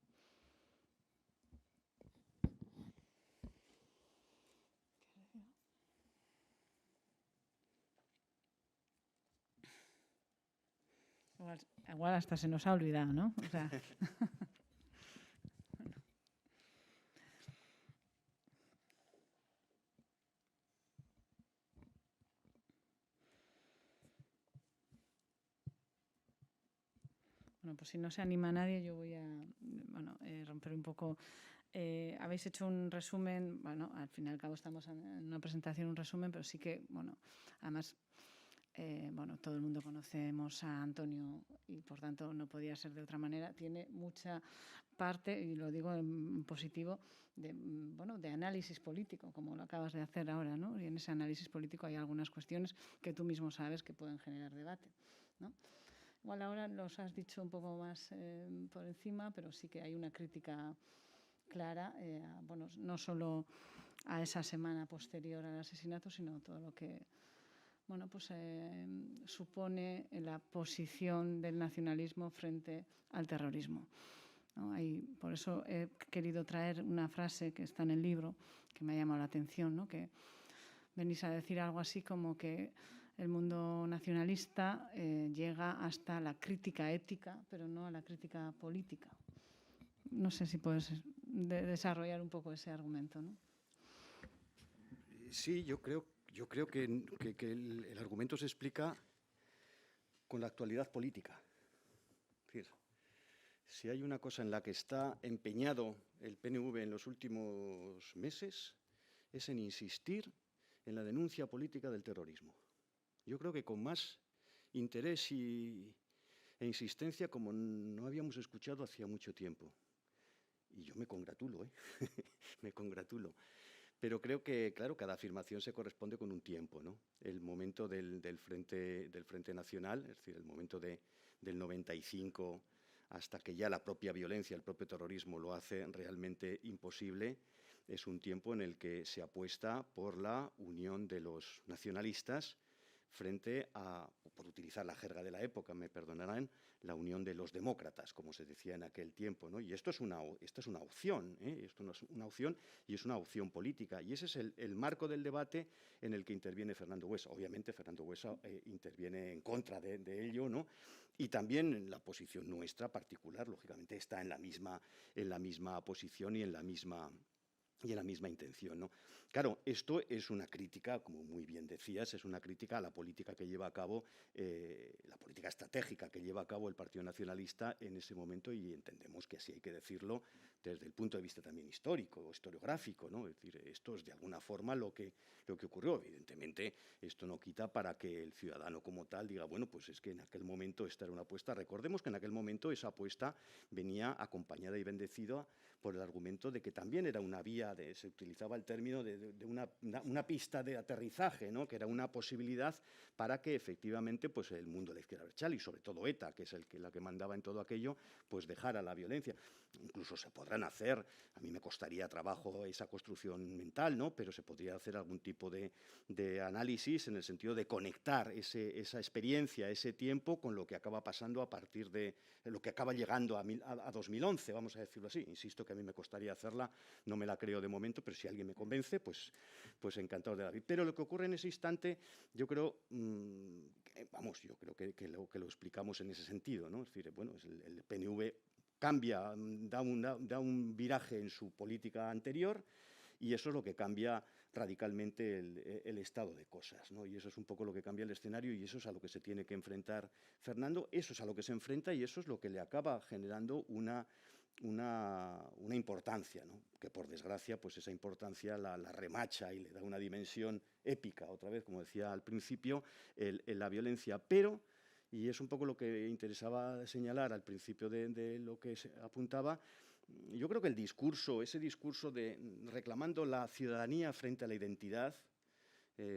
Igual hasta se nos ha olvidado, ¿no? O sea, bueno, pues si no se anima nadie, yo voy a romper un poco. Habéis hecho un resumen, bueno, al fin y al cabo estamos en una presentación, un resumen, pero sí que, bueno, además, todo el mundo conocemos a Antonio y por tanto no podía ser de otra manera. Tiene mucha parte, y lo digo en positivo, de análisis político, como lo acabas de hacer ahora, ¿no? Y en ese análisis político hay algunas cuestiones que tú mismo sabes que pueden generar debate, ¿no? Igual ahora los has dicho un poco más por encima, pero sí que hay una crítica clara, no solo a esa semana posterior al asesinato, sino todo lo que supone la posición del nacionalismo frente al terrorismo, ¿no? Por eso he querido traer una frase que está en el libro, que me ha llamado la atención, ¿no? Que venís a decir algo así como que el mundo nacionalista llega hasta la crítica ética, pero no a la crítica política. No sé si puedes desarrollar un poco ese argumento, ¿no? Sí, yo creo que el argumento se explica con la actualidad política. Es decir, si hay una cosa en la que está empeñado el PNV en los últimos meses, es en insistir en la denuncia política del terrorismo. Yo creo que con más interés e insistencia como no habíamos escuchado hacía mucho tiempo. Y yo me congratulo, me congratulo. Pero creo que, claro, cada afirmación se corresponde con un tiempo, ¿no? El momento del Frente Nacional, es decir, el momento del 95 hasta que ya la propia violencia, el propio terrorismo lo hace realmente imposible, es un tiempo en el que se apuesta por la unión de los nacionalistas frente a, por utilizar la jerga de la época, me perdonarán, la unión de los demócratas, como se decía en aquel tiempo, ¿no? Y esto es una opción, esto no es una opción y es una opción política. Y ese es el marco del debate en el que interviene Fernando Buesa. Obviamente Fernando Buesa interviene en contra de ello, ¿no? Y también la posición nuestra particular, lógicamente, está en la misma posición y en la misma intención, ¿no? Claro, esto es una crítica, como muy bien decías, es una crítica a la política que lleva a cabo, la política estratégica que lleva a cabo el Partido Nacionalista en ese momento, y entendemos que así hay que decirlo desde el punto de vista también histórico o historiográfico, ¿no? Es decir, esto es de alguna forma lo que ocurrió. Evidentemente, esto no quita para que el ciudadano como tal diga, bueno, pues es que en aquel momento esta era una apuesta. Recordemos que en aquel momento esa apuesta venía acompañada y bendecida por el argumento de que también era una vía, se utilizaba el término de una pista de aterrizaje, ¿no? Que era una posibilidad para que efectivamente pues, el mundo de la izquierda abertzale y sobre todo ETA, que es la que mandaba en todo aquello, pues dejara la violencia. Incluso se podrán hacer, a mí me costaría trabajo esa construcción mental, ¿no? Pero se podría hacer algún tipo de análisis en el sentido de conectar esa experiencia, ese tiempo, con lo que acaba pasando a partir de lo que acaba llegando a 2011, vamos a decirlo así. Insisto que a mí me costaría hacerla, no me la creo de momento, pero si alguien me convence, pues encantado de la vida. Pero lo que ocurre en ese instante, yo creo, yo creo que lo explicamos en ese sentido, ¿no? Es decir, bueno, el PNV cambia, da un viraje en su política anterior, y eso es lo que cambia radicalmente el estado de cosas, ¿no? Y eso es un poco lo que cambia el escenario, y eso es a lo que se tiene que enfrentar Fernando, eso es a lo que se enfrenta, y eso es lo que le acaba generando una importancia, ¿no? Que por desgracia pues esa importancia la remacha y le da una dimensión épica, otra vez, como decía al principio, la violencia. Pero, y es un poco lo que interesaba señalar al principio de lo que se apuntaba, yo creo que ese discurso de reclamando la ciudadanía frente a la identidad,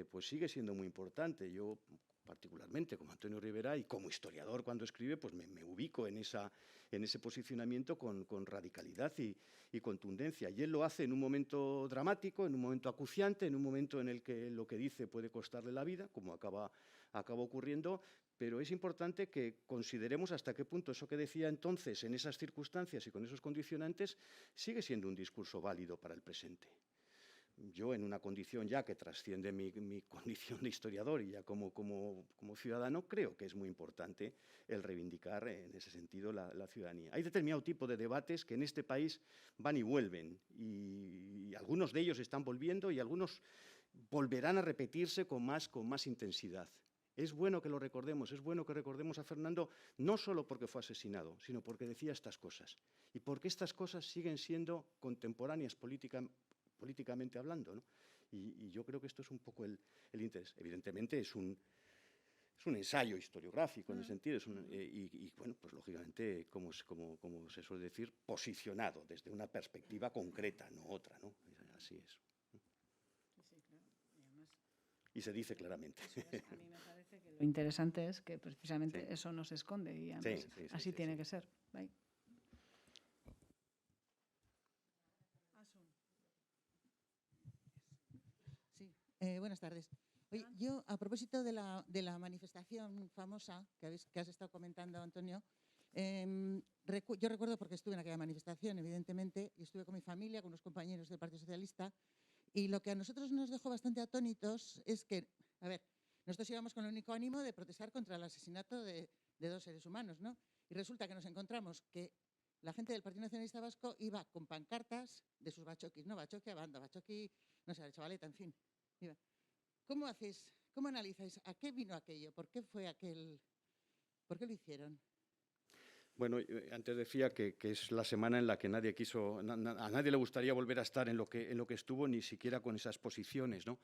pues sigue siendo muy importante. Yo particularmente como Antonio Rivera, y como historiador cuando escribe, pues me ubico en ese posicionamiento con radicalidad y contundencia. Y él lo hace en un momento dramático, en un momento acuciante, en un momento en el que lo que dice puede costarle la vida, como acaba ocurriendo, pero es importante que consideremos hasta qué punto eso que decía entonces en esas circunstancias y con esos condicionantes sigue siendo un discurso válido para el presente. Yo, en una condición ya que trasciende mi condición de historiador y ya como ciudadano, creo que es muy importante el reivindicar en ese sentido la ciudadanía. Hay determinado tipo de debates que en este país van y vuelven, y algunos de ellos están volviendo y algunos volverán a repetirse con más intensidad. Es bueno que lo recordemos, es bueno que recordemos a Fernando no solo porque fue asesinado, sino porque decía estas cosas y porque estas cosas siguen siendo contemporáneas políticamente hablando, ¿no? Y yo creo que esto es un poco el interés. Evidentemente es un ensayo historiográfico en ese sentido, y bueno, pues lógicamente, como se suele decir, posicionado desde una perspectiva concreta, no otra, ¿no? Así es. Y se dice claramente. A mí me parece que lo interesante es que precisamente eso no se esconde y además así tiene que ser. ¿Vale? Sí, buenas tardes. Oye, yo, a propósito de la manifestación famosa que has estado comentando, Antonio, yo recuerdo, porque estuve en aquella manifestación, evidentemente, y estuve con mi familia, con unos compañeros del Partido Socialista, y lo que a nosotros nos dejó bastante atónitos es que, a ver, nosotros íbamos con el único ánimo de protestar contra el asesinato de 2 seres humanos, ¿no? Y resulta que nos encontramos que la gente del Partido Nacionalista Vasco iba con pancartas de sus bachoquis, no bachoqui a banda, bachoqui, no sé, chavaleta, en fin. Iba. ¿Cómo analizáis? ¿A qué vino aquello? ¿Por qué lo hicieron? Bueno, antes decía que es la semana en la que a nadie le gustaría volver a estar en lo que estuvo, ni siquiera con esas posiciones, ¿no?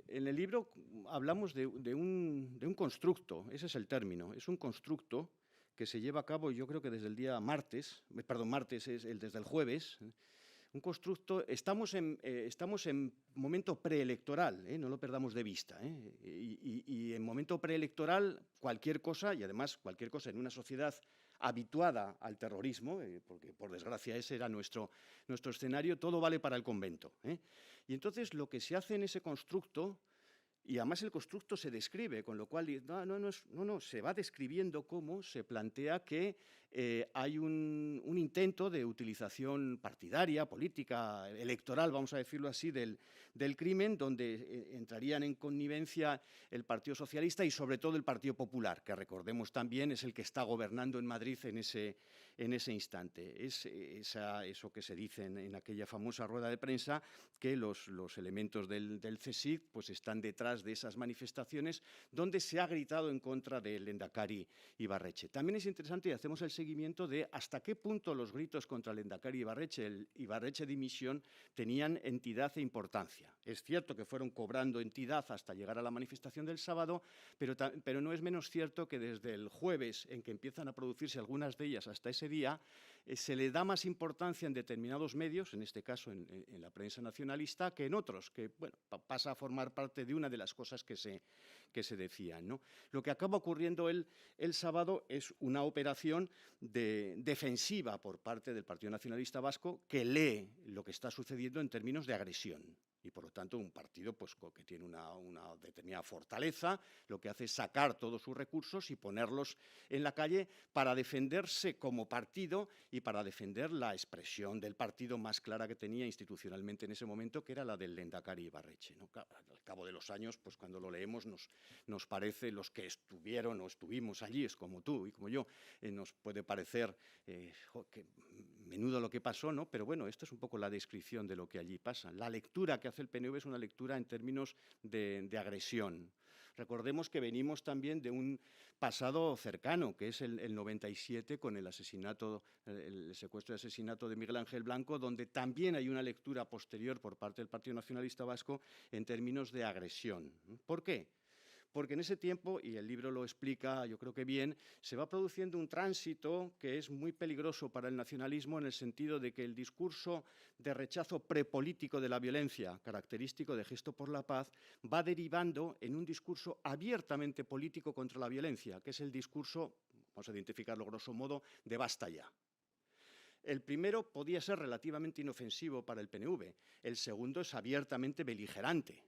En el libro hablamos de un constructo, ese es el término, es un constructo que se lleva a cabo, yo creo que desde el día martes es desde el jueves. Un constructo, estamos en momento preelectoral, no lo perdamos de vista, y en momento preelectoral cualquier cosa, y además cualquier cosa en una sociedad habituada al terrorismo, porque por desgracia ese era nuestro escenario, todo vale para el convento. Y entonces lo que se hace en ese constructo, y además el constructo se describe, con lo cual se va describiendo cómo se plantea que hay un intento de utilización partidaria, política, electoral, vamos a decirlo así, del crimen, donde entrarían en connivencia el Partido Socialista y sobre todo el Partido Popular, que recordemos también es el que está gobernando en Madrid en ese instante. Es eso que se dice en aquella famosa rueda de prensa, que los elementos del CSIC pues están detrás de esas manifestaciones donde se ha gritado en contra del Lehendakari Ibarretxe. También es interesante, y hacemos el seguimiento de hasta qué punto los gritos contra el Lehendakari Ibarretxe, el Ibarretxe dimisión, tenían entidad e importancia. Es cierto que fueron cobrando entidad hasta llegar a la manifestación del sábado, pero no es menos cierto que desde el jueves, en que empiezan a producirse algunas de ellas hasta ese día, se le da más importancia en determinados medios, en este caso en la prensa nacionalista, que en otros, que bueno, pasa a formar parte de una de las cosas que se decían, ¿no? Lo que acaba ocurriendo el sábado es una operación defensiva por parte del Partido Nacionalista Vasco, que lee lo que está sucediendo en términos de agresión. Y, por lo tanto, un partido pues, que tiene una determinada fortaleza, lo que hace es sacar todos sus recursos y ponerlos en la calle para defenderse como partido y para defender la expresión del partido más clara que tenía institucionalmente en ese momento, que era la del Lehendakari Ibarretxe, ¿no? Al cabo de los años, pues cuando lo leemos nos parece, los que estuvieron o estuvimos allí, es como tú y como yo, nos puede parecer que menudo lo que pasó, ¿no? Pero bueno, esto es un poco la descripción de lo que allí pasa. La lectura que hace el PNV es una lectura en términos de agresión. Recordemos que venimos también de un pasado cercano, que es el 97, con el secuestro y asesinato de Miguel Ángel Blanco, donde también hay una lectura posterior por parte del Partido Nacionalista Vasco en términos de agresión. ¿Por qué? porque en ese tiempo, y el libro lo explica yo creo que bien, se va produciendo un tránsito que es muy peligroso para el nacionalismo en el sentido de que el discurso de rechazo prepolítico de la violencia, característico de Gesto por la Paz, va derivando en un discurso abiertamente político contra la violencia, que es el discurso, vamos a identificarlo grosso modo, de basta ya. El primero podía ser relativamente inofensivo para el PNV, el segundo es abiertamente beligerante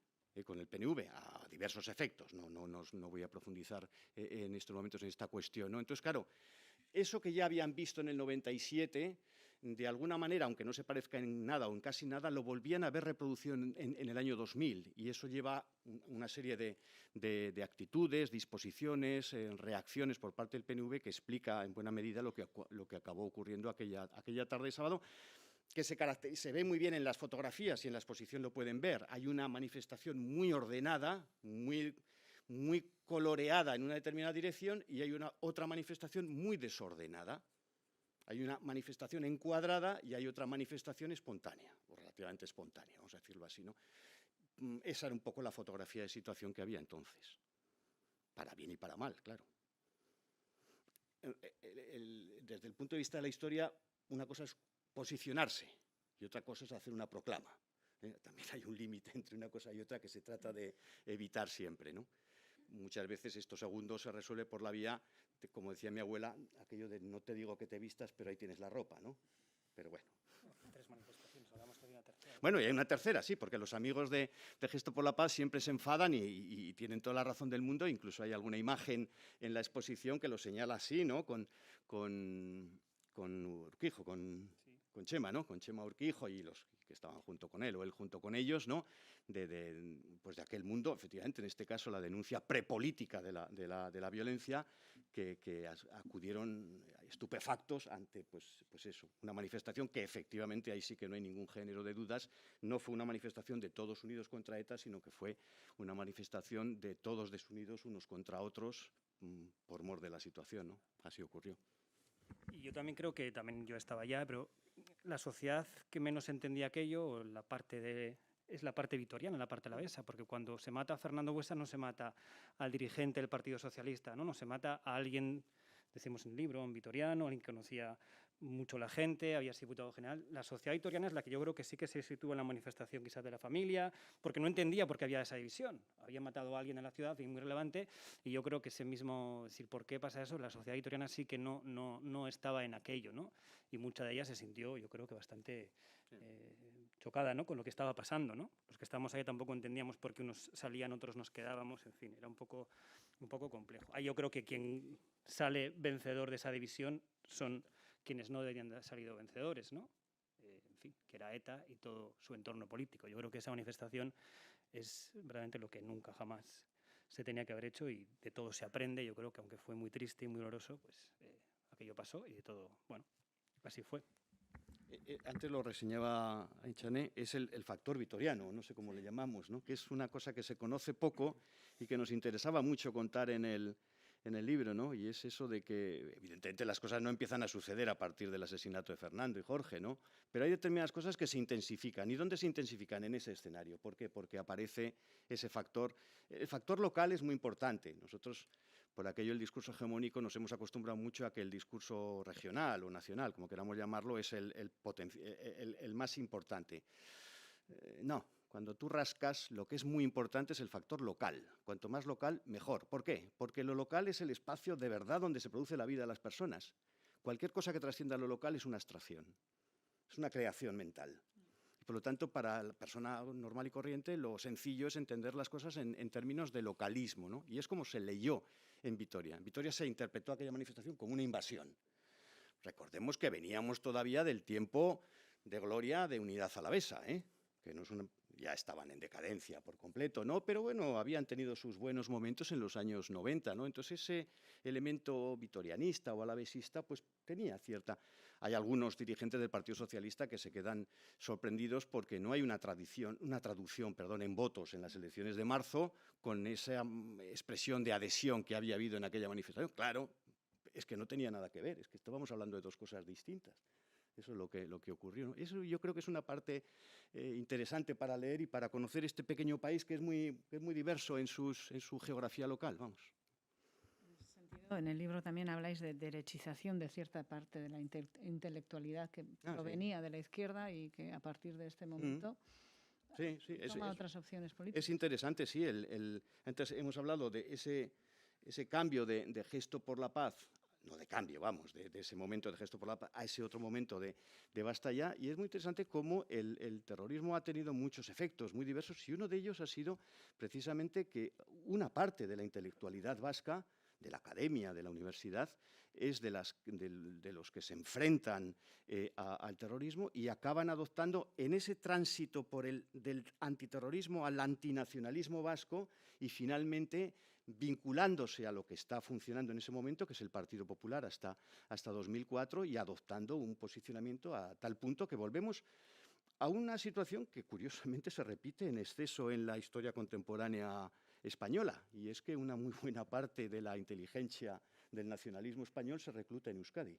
con el PNV, a diversos efectos. No voy a profundizar en estos momentos en esta cuestión, ¿no? Entonces, claro, eso que ya habían visto en el 97, de alguna manera, aunque no se parezca en nada o en casi nada, lo volvían a ver reproducido en el año 2000, y eso lleva una serie de actitudes, disposiciones, reacciones por parte del PNV que explica en buena medida lo que acabó ocurriendo aquella tarde de sábado, que se ve muy bien en las fotografías y en la exposición lo pueden ver. Hay una manifestación muy ordenada, muy coloreada en una determinada dirección, y hay otra manifestación muy desordenada. Hay una manifestación encuadrada y hay otra manifestación espontánea, o relativamente espontánea, vamos a decirlo así, ¿no? Esa era un poco la fotografía de situación que había entonces, para bien y para mal, claro. Desde el punto de vista de la historia, una cosa es posicionarse y otra cosa es hacer una proclama. También hay un límite entre una cosa y otra que se trata de evitar siempre, ¿no? Muchas veces esto segundo se resuelve por la vía, como decía mi abuela, aquello de no te digo que te vistas, pero ahí tienes la ropa, ¿no? Pero bueno. 3 manifestaciones, hablamos que hay una tercera. Bueno, y hay una tercera, sí, porque los amigos de Gesto por la Paz siempre se enfadan y tienen toda la razón del mundo. Incluso hay alguna imagen en la exposición que lo señala así, ¿no? Con Urquijo, con Chema, ¿no? Con Chema Urquijo y los que estaban junto con él o él junto con ellos, ¿no? Pues de aquel mundo, efectivamente, en este caso la denuncia prepolítica de la violencia, que acudieron estupefactos ante pues eso, una manifestación que efectivamente ahí sí que no hay ningún género de dudas, no fue una manifestación de todos unidos contra ETA, sino que fue una manifestación de todos desunidos unos contra otros por mor de la situación, ¿no? Así ocurrió. Y yo también creo que, también yo estaba allá, pero la sociedad que menos entendía aquello, es la parte vitoriana, la parte alavesa, porque cuando se mata a Fernando Buesa no se mata al dirigente del Partido Socialista, no se mata a alguien, decimos en el libro, un vitoriano, alguien que conocía mucho la gente, había sido diputado general. La sociedad vitoriana es la que yo creo que sí que se sitúa en la manifestación quizás de la familia, porque no entendía por qué había esa división. Había matado a alguien en la ciudad, y muy relevante, y yo creo que ese mismo, decir, ¿por qué pasa eso? La sociedad vitoriana sí que no estaba en aquello, ¿no? Y mucha de ella se sintió, yo creo que bastante chocada, ¿no? Con lo que estaba pasando, ¿no? Los que estábamos ahí tampoco entendíamos por qué unos salían, otros nos quedábamos, en fin, era un poco complejo. Ahí yo creo que quien sale vencedor de esa división son quienes no deberían haber salido vencedores, ¿no? En fin, que era ETA y todo su entorno político. Yo creo que esa manifestación es verdaderamente lo que nunca jamás se tenía que haber hecho, y de todo se aprende. Yo creo que aunque fue muy triste y muy doloroso, pues aquello pasó y de todo, bueno, así fue. Antes lo reseñaba Ainchané, es el factor vitoriano, no sé cómo le llamamos, ¿no? Que es una cosa que se conoce poco y que nos interesaba mucho contar en el libro, ¿no? Y es eso de que, evidentemente, las cosas no empiezan a suceder a partir del asesinato de Fernando y Jorge, ¿no? Pero hay determinadas cosas que se intensifican. ¿Y dónde se intensifican? En ese escenario. ¿Por qué? Porque aparece ese factor. El factor local es muy importante. Nosotros, por aquello el discurso hegemónico, nos hemos acostumbrado mucho a que el discurso regional o nacional, como queramos llamarlo, es el más importante. No. Cuando tú rascas, lo que es muy importante es el factor local. Cuanto más local, mejor. ¿Por qué? Porque lo local es el espacio de verdad donde se produce la vida de las personas. Cualquier cosa que trascienda lo local es una abstracción, es una creación mental. Y por lo tanto, para la persona normal y corriente, lo sencillo es entender las cosas en términos de localismo, ¿no? Y es como se leyó en Vitoria. En Vitoria se interpretó aquella manifestación como una invasión. Recordemos que veníamos todavía del tiempo de gloria de Unidad Alavesa, que no es ya estaban en decadencia por completo, ¿no? Pero bueno, habían tenido sus buenos momentos en los años 90, ¿no? Entonces ese elemento vitorianista o alavesista pues tenía cierta... Hay algunos dirigentes del Partido Socialista que se quedan sorprendidos porque no hay una traducción, en votos en las elecciones de marzo con esa expresión de adhesión que había habido en aquella manifestación. Claro, es que no tenía nada que ver, es que estábamos hablando de dos cosas distintas. Eso es lo que ocurrió, ¿no? Eso yo creo que es una parte interesante para leer y para conocer este pequeño país que es muy diverso en su geografía local, vamos. En ese sentido, en el libro también habláis de derechización de cierta parte de la intelectualidad que provenía de la izquierda y que a partir de este momento toma otras opciones políticas. Es interesante, sí. Antes hemos hablado de ese cambio de gesto por la paz, no de cambio, vamos, de ese momento de gesto por la paz a ese otro momento de basta ya, y es muy interesante cómo el terrorismo ha tenido muchos efectos muy diversos, y uno de ellos ha sido precisamente que una parte de la intelectualidad vasca, de la academia, de la universidad, es de los que se enfrentan al terrorismo y acaban adoptando en ese tránsito del antiterrorismo al antinacionalismo vasco y finalmente vinculándose a lo que está funcionando en ese momento, que es el Partido Popular hasta 2004, y adoptando un posicionamiento a tal punto que volvemos a una situación que curiosamente se repite en exceso en la historia contemporánea española, y es que una muy buena parte de la inteligencia del nacionalismo español se recluta en Euskadi,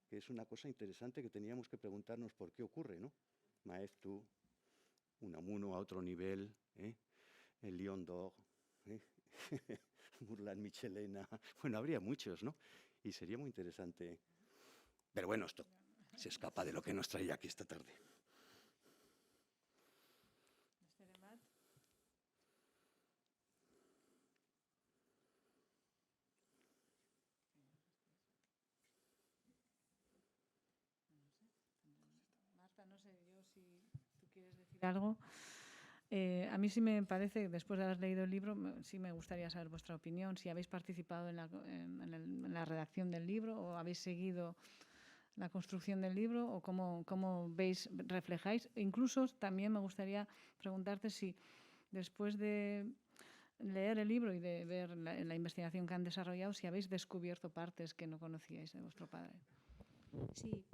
que es una cosa interesante que teníamos que preguntarnos por qué ocurre, ¿no? Maeztu, Unamuno a otro nivel, el Lion d'Or, Burlan Michelena, bueno, habría muchos, ¿no? Y sería muy interesante. Pero bueno, esto se escapa de lo que nos traía aquí esta tarde. Marta, no sé yo si tú quieres decir algo. A mí sí me parece, después de haber leído el libro, sí me gustaría saber vuestra opinión, si habéis participado en la redacción del libro o habéis seguido la construcción del libro o cómo veis, reflejáis. Incluso también me gustaría preguntarte si después de leer el libro y de ver la investigación que han desarrollado, si habéis descubierto partes que no conocíais de vuestro padre. Sí.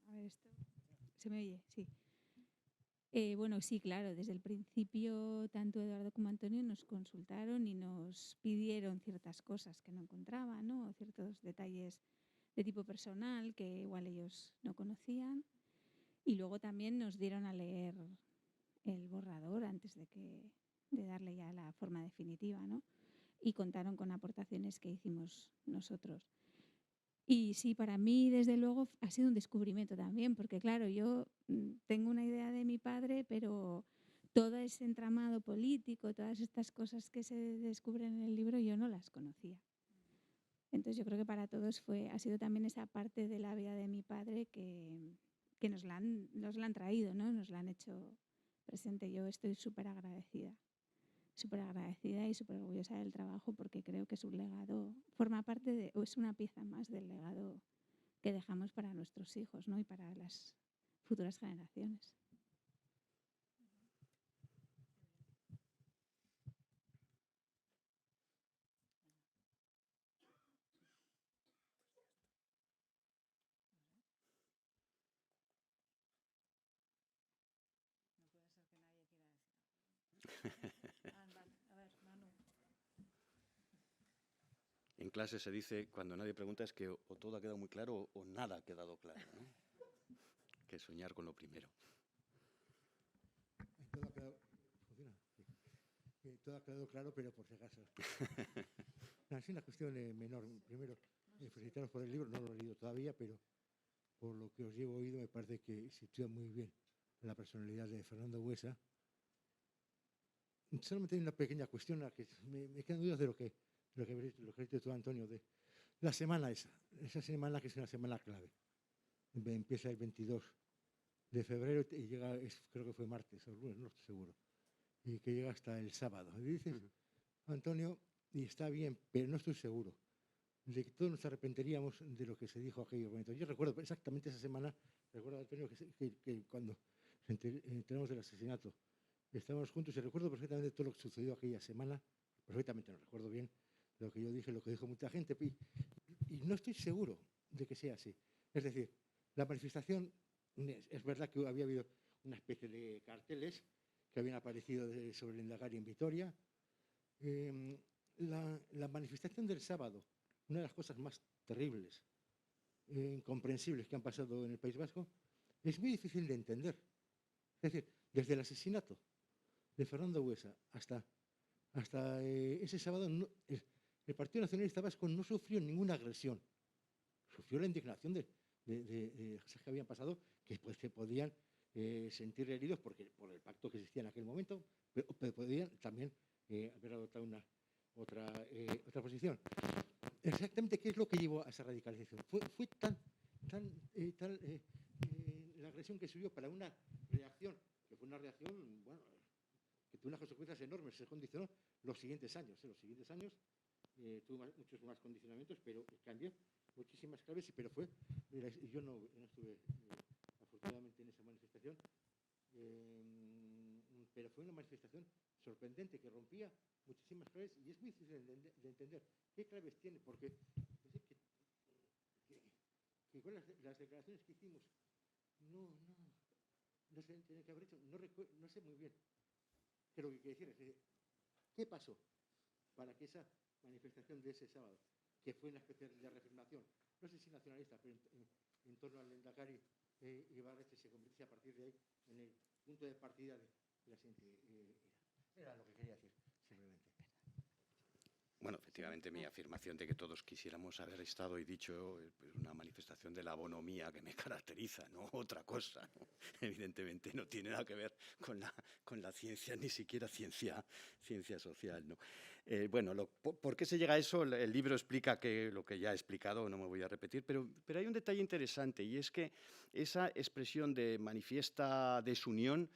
A ver, esto. ¿Se me oye? Sí. Bueno, sí, claro, desde el principio tanto Eduardo como Antonio nos consultaron y nos pidieron ciertas cosas que no encontraban, ¿no? Ciertos detalles de tipo personal que igual ellos no conocían. Y luego también nos dieron a leer el borrador antes de darle ya la forma definitiva, ¿no? Y contaron con aportaciones que hicimos nosotros. Y sí, para mí, desde luego, ha sido un descubrimiento también, porque claro, yo tengo una idea de mi padre, pero todo ese entramado político, todas estas cosas que se descubren en el libro, yo no las conocía. Entonces yo creo que para todos ha sido también esa parte de la vida de mi padre que nos la han traído, ¿no? Nos la han hecho presente. Yo estoy súper agradecida y súper orgullosa del trabajo porque creo que es un legado, forma parte o es una pieza más del legado que dejamos para nuestros hijos, ¿no? Y para las futuras generaciones. En clase se dice, cuando nadie pregunta, es que o todo ha quedado muy claro o nada ha quedado claro, ¿no? Que soñar con lo primero. Todo ha quedado claro, pero por si acaso. Así una cuestión menor. Primero, felicitaros por el libro, no lo he leído todavía, pero por lo que os llevo oído me parece que sitúa muy bien la personalidad de Fernando Buesa. Solamente hay una pequeña cuestión, a que me quedan dudas de lo que has dicho tú, Antonio, de la semana esa semana que es una semana clave. Empieza el 22 de febrero y llega, creo que fue martes o lunes, no estoy seguro, y que llega hasta el sábado. Y dices, Antonio, y está bien, pero no estoy seguro de que todos nos arrepentiríamos de lo que se dijo aquellos momentos. Yo recuerdo exactamente esa semana, recuerdo, Antonio, que cuando enteramos del asesinato, estábamos juntos y recuerdo perfectamente todo lo que sucedió aquella semana, perfectamente, no recuerdo bien lo que yo dije, lo que dijo mucha gente, y no estoy seguro de que sea así. Es decir, la manifestación, es verdad que había habido una especie de carteles que habían aparecido sobre el Endacari en Vitoria. La manifestación del sábado, una de las cosas más terribles incomprensibles que han pasado en el País Vasco, es muy difícil de entender. Es decir, desde el asesinato de Fernando Buesa hasta ese sábado, el Partido Nacionalista Vasco no sufrió ninguna agresión. Sufrió la indignación de cosas que habían pasado, que pues, se podían sentir heridos por el pacto que existía en aquel momento, pero podían también haber adoptado otra posición. Exactamente qué es lo que llevó a esa radicalización. Fue tal la agresión que subió para una reacción, que fue una reacción, bueno, que tuvo unas consecuencias enormes, se condicionó los siguientes años. Los siguientes años tuvo muchos más condicionamientos, pero cambió muchísimas claves, pero fue, yo no estuve afortunadamente en esa manifestación, pero fue una manifestación sorprendente que rompía muchísimas claves y es muy difícil de entender qué claves tiene, porque igual las declaraciones que hicimos no se tienen que haber hecho, no sé muy bien qué es lo que quiere decir. ¿Qué pasó para que esa manifestación de ese sábado, que fue una especie de reafirmación, no sé si nacionalista, pero en torno al lehendakari Ibarretxe, se convirtiese a partir de ahí en el punto de partida de la siguiente era lo que quería decir, simplemente. Bueno, efectivamente, mi afirmación de que todos quisiéramos haber estado y dicho pues, una manifestación de la bonomía que me caracteriza, no otra cosa, ¿no? Evidentemente no tiene nada que ver con la ciencia, ni siquiera ciencia social, ¿no? Bueno, ¿por qué se llega a eso? El libro explica lo que ya he explicado, no me voy a repetir, pero hay un detalle interesante, y es que esa expresión de manifiesta desunión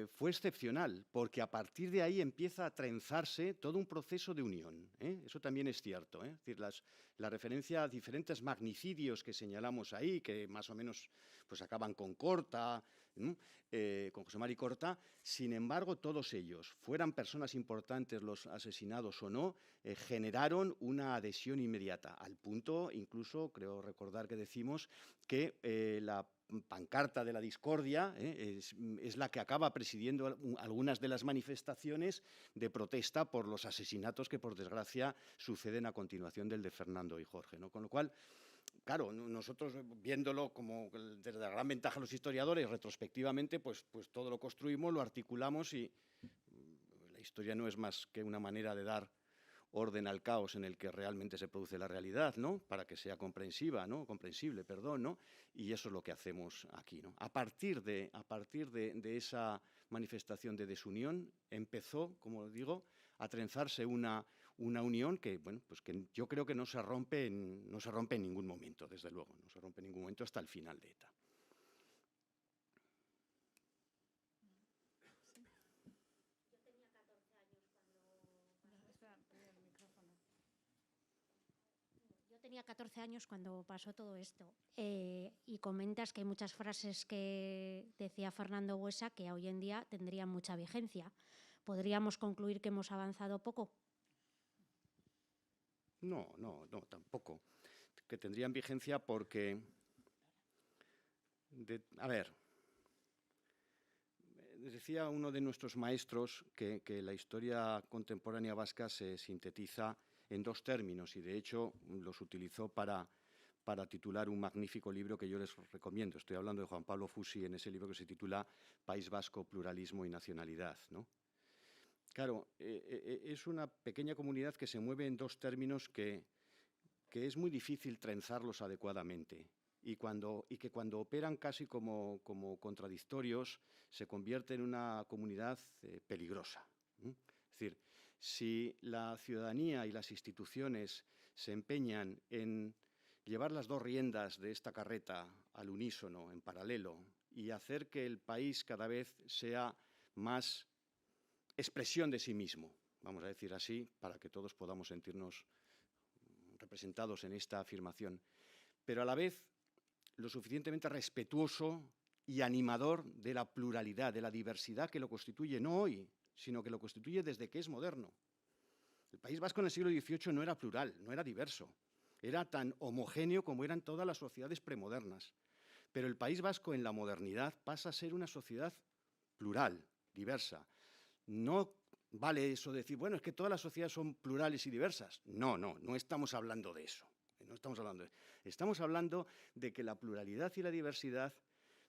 fue excepcional, porque a partir de ahí empieza a trenzarse todo un proceso de unión. Eso también es cierto. Es decir, la referencia a diferentes magnicidios que señalamos ahí, que más o menos pues, acaban con Corta, con José Mari Corta, sin embargo, todos ellos, fueran personas importantes los asesinados o no, generaron una adhesión inmediata, al punto, incluso, creo recordar que decimos, que la pancarta de la discordia es la que acaba presidiendo algunas de las manifestaciones de protesta por los asesinatos que, por desgracia, suceden a continuación del de Fernando y Jorge, ¿no? Con lo cual, claro, nosotros viéndolo como desde la gran ventaja de los historiadores, retrospectivamente, pues todo lo construimos, lo articulamos y la historia no es más que una manera de dar orden al caos en el que realmente se produce la realidad, ¿no? Para que sea comprensible, ¿no? Y eso es lo que hacemos aquí, ¿no? A partir de esa manifestación de desunión empezó, como digo, a trenzarse una unión que, bueno, pues que yo creo que no se rompe en ningún momento, desde luego, no se rompe en ningún momento hasta el final de ETA. Tenía 14 años cuando pasó todo esto y comentas que hay muchas frases que decía Fernando Buesa que hoy en día tendrían mucha vigencia. ¿Podríamos concluir que hemos avanzado poco? No, tampoco. Que tendrían vigencia porque, a ver, decía uno de nuestros maestros que la historia contemporánea vasca se sintetiza en dos términos y, de hecho, los utilizó para titular un magnífico libro que yo les recomiendo. Estoy hablando de Juan Pablo Fusi en ese libro que se titula País Vasco, Pluralismo y Nacionalidad, ¿no? Claro, es una pequeña comunidad que se mueve en dos términos que es muy difícil trenzarlos adecuadamente y que cuando operan casi como contradictorios se convierte en una comunidad peligrosa. Es decir, si la ciudadanía y las instituciones se empeñan en llevar las dos riendas de esta carreta al unísono, en paralelo, y hacer que el país cada vez sea más expresión de sí mismo, vamos a decir así, para que todos podamos sentirnos representados en esta afirmación, pero a la vez lo suficientemente respetuoso y animador de la pluralidad, de la diversidad que lo constituye, no hoy, sino que lo constituye desde que es moderno. El País Vasco en el siglo XVIII no era plural, no era diverso, era tan homogéneo como eran todas las sociedades premodernas. Pero el País Vasco en la modernidad pasa a ser una sociedad plural, diversa. No vale eso de decir, bueno, es que todas las sociedades son plurales y diversas. No estamos hablando de eso. no estamos hablando de... Estamos hablando de que la pluralidad y la diversidad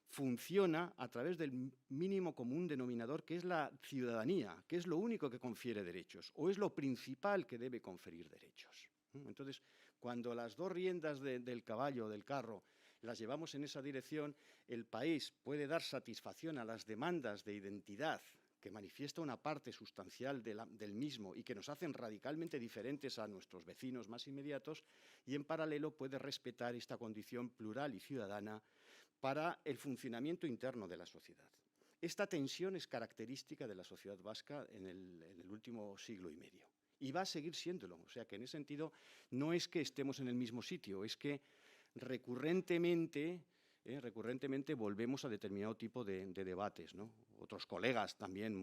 funciona a través del mínimo común denominador, que es la ciudadanía, que es lo único que confiere derechos, o es lo principal que debe conferir derechos. Entonces, cuando las dos riendas del caballo o del carro las llevamos en esa dirección, el país puede dar satisfacción a las demandas de identidad que manifiesta una parte sustancial del mismo y que nos hacen radicalmente diferentes a nuestros vecinos más inmediatos, y en paralelo puede respetar esta condición plural y ciudadana para el funcionamiento interno de la sociedad. Esta tensión es característica de la sociedad vasca en el último siglo y medio. Y va a seguir siéndolo. O sea que en ese sentido no es que estemos en el mismo sitio, es que recurrentemente volvemos a determinado tipo de debates, ¿no? Otros colegas también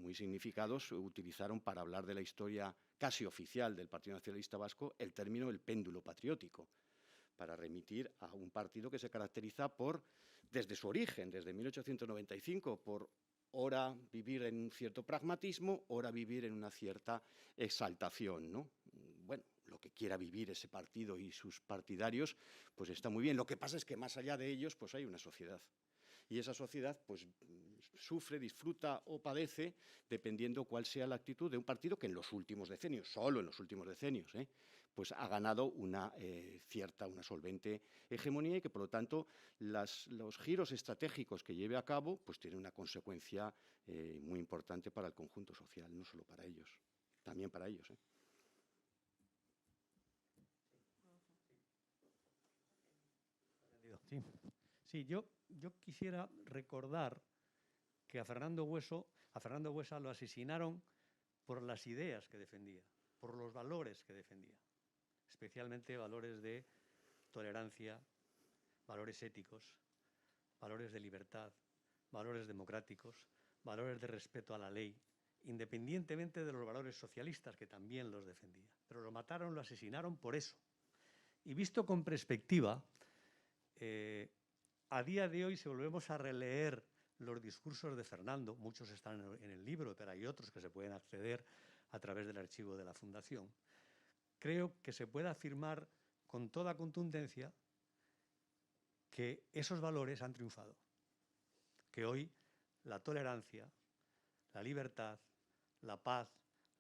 muy significados utilizaron para hablar de la historia casi oficial del Partido Nacionalista Vasco el término el péndulo patriótico, para remitir a un partido que se caracteriza por, desde su origen, desde 1895, por ora vivir en un cierto pragmatismo, ora vivir en una cierta exaltación, ¿no? Bueno, lo que quiera vivir ese partido y sus partidarios, pues está muy bien. Lo que pasa es que más allá de ellos, pues hay una sociedad. Y esa sociedad, pues, sufre, disfruta o padece, dependiendo cuál sea la actitud de un partido que en los últimos decenios, solo en los últimos decenios, pues ha ganado una solvente hegemonía, y que, por lo tanto, los giros estratégicos que lleve a cabo pues tienen una consecuencia muy importante para el conjunto social, no solo para ellos, también para ellos. Sí, yo quisiera recordar que a Fernando Buesa lo asesinaron por las ideas que defendía, por los valores que defendía, especialmente valores de tolerancia, valores éticos, valores de libertad, valores democráticos, valores de respeto a la ley, independientemente de los valores socialistas, que también los defendía. Pero lo mataron, lo asesinaron por eso. Y visto con perspectiva, a día de hoy, si volvemos a releer los discursos de Fernando, muchos están en el libro, pero hay otros que se pueden acceder a través del archivo de la Fundación, creo que se puede afirmar con toda contundencia que esos valores han triunfado, que hoy la tolerancia, la libertad, la paz,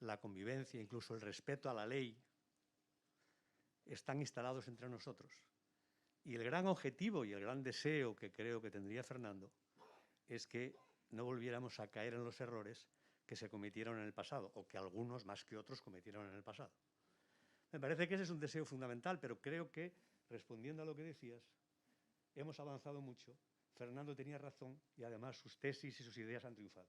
la convivencia, incluso el respeto a la ley, están instalados entre nosotros. Y el gran objetivo y el gran deseo que creo que tendría Fernando es que no volviéramos a caer en los errores que se cometieron en el pasado, o que algunos más que otros cometieron en el pasado. Me parece que ese es un deseo fundamental, pero creo que, respondiendo a lo que decías, hemos avanzado mucho. Fernando tenía razón y además sus tesis y sus ideas han triunfado.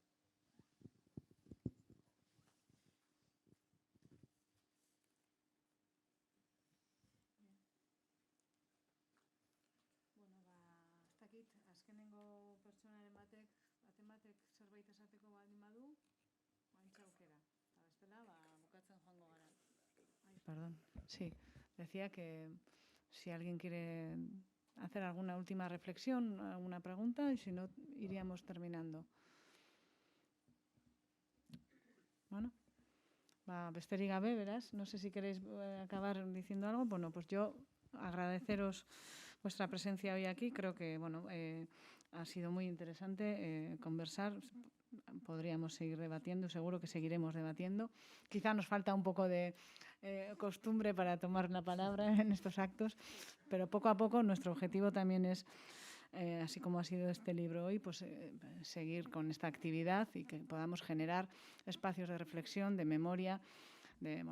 Azkenengo pertsonaren batek zerbait esateko baldin badu, oraintxe aukera. Eta bestela, bukatzen joango gara. Perdón. Sí, decía que si alguien quiere hacer alguna última reflexión, alguna pregunta, y si no, iríamos terminando. Bueno, besterik gabe, beraz, no sé si queréis acabar diciendo algo. Bueno, pues yo agradeceros vuestra presencia hoy aquí. Creo que ha sido muy interesante conversar. Podríamos seguir debatiendo, seguro que seguiremos debatiendo. Quizá nos falta un poco de costumbre para tomar la palabra en estos actos, pero poco a poco nuestro objetivo también es, así como ha sido este libro hoy, pues seguir con esta actividad y que podamos generar espacios de reflexión, de memoria, de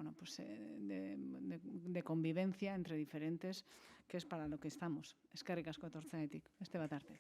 convivencia entre diferentes, que es para lo que estamos. Eskerrik asko etortzeagatik. Beste bat arte.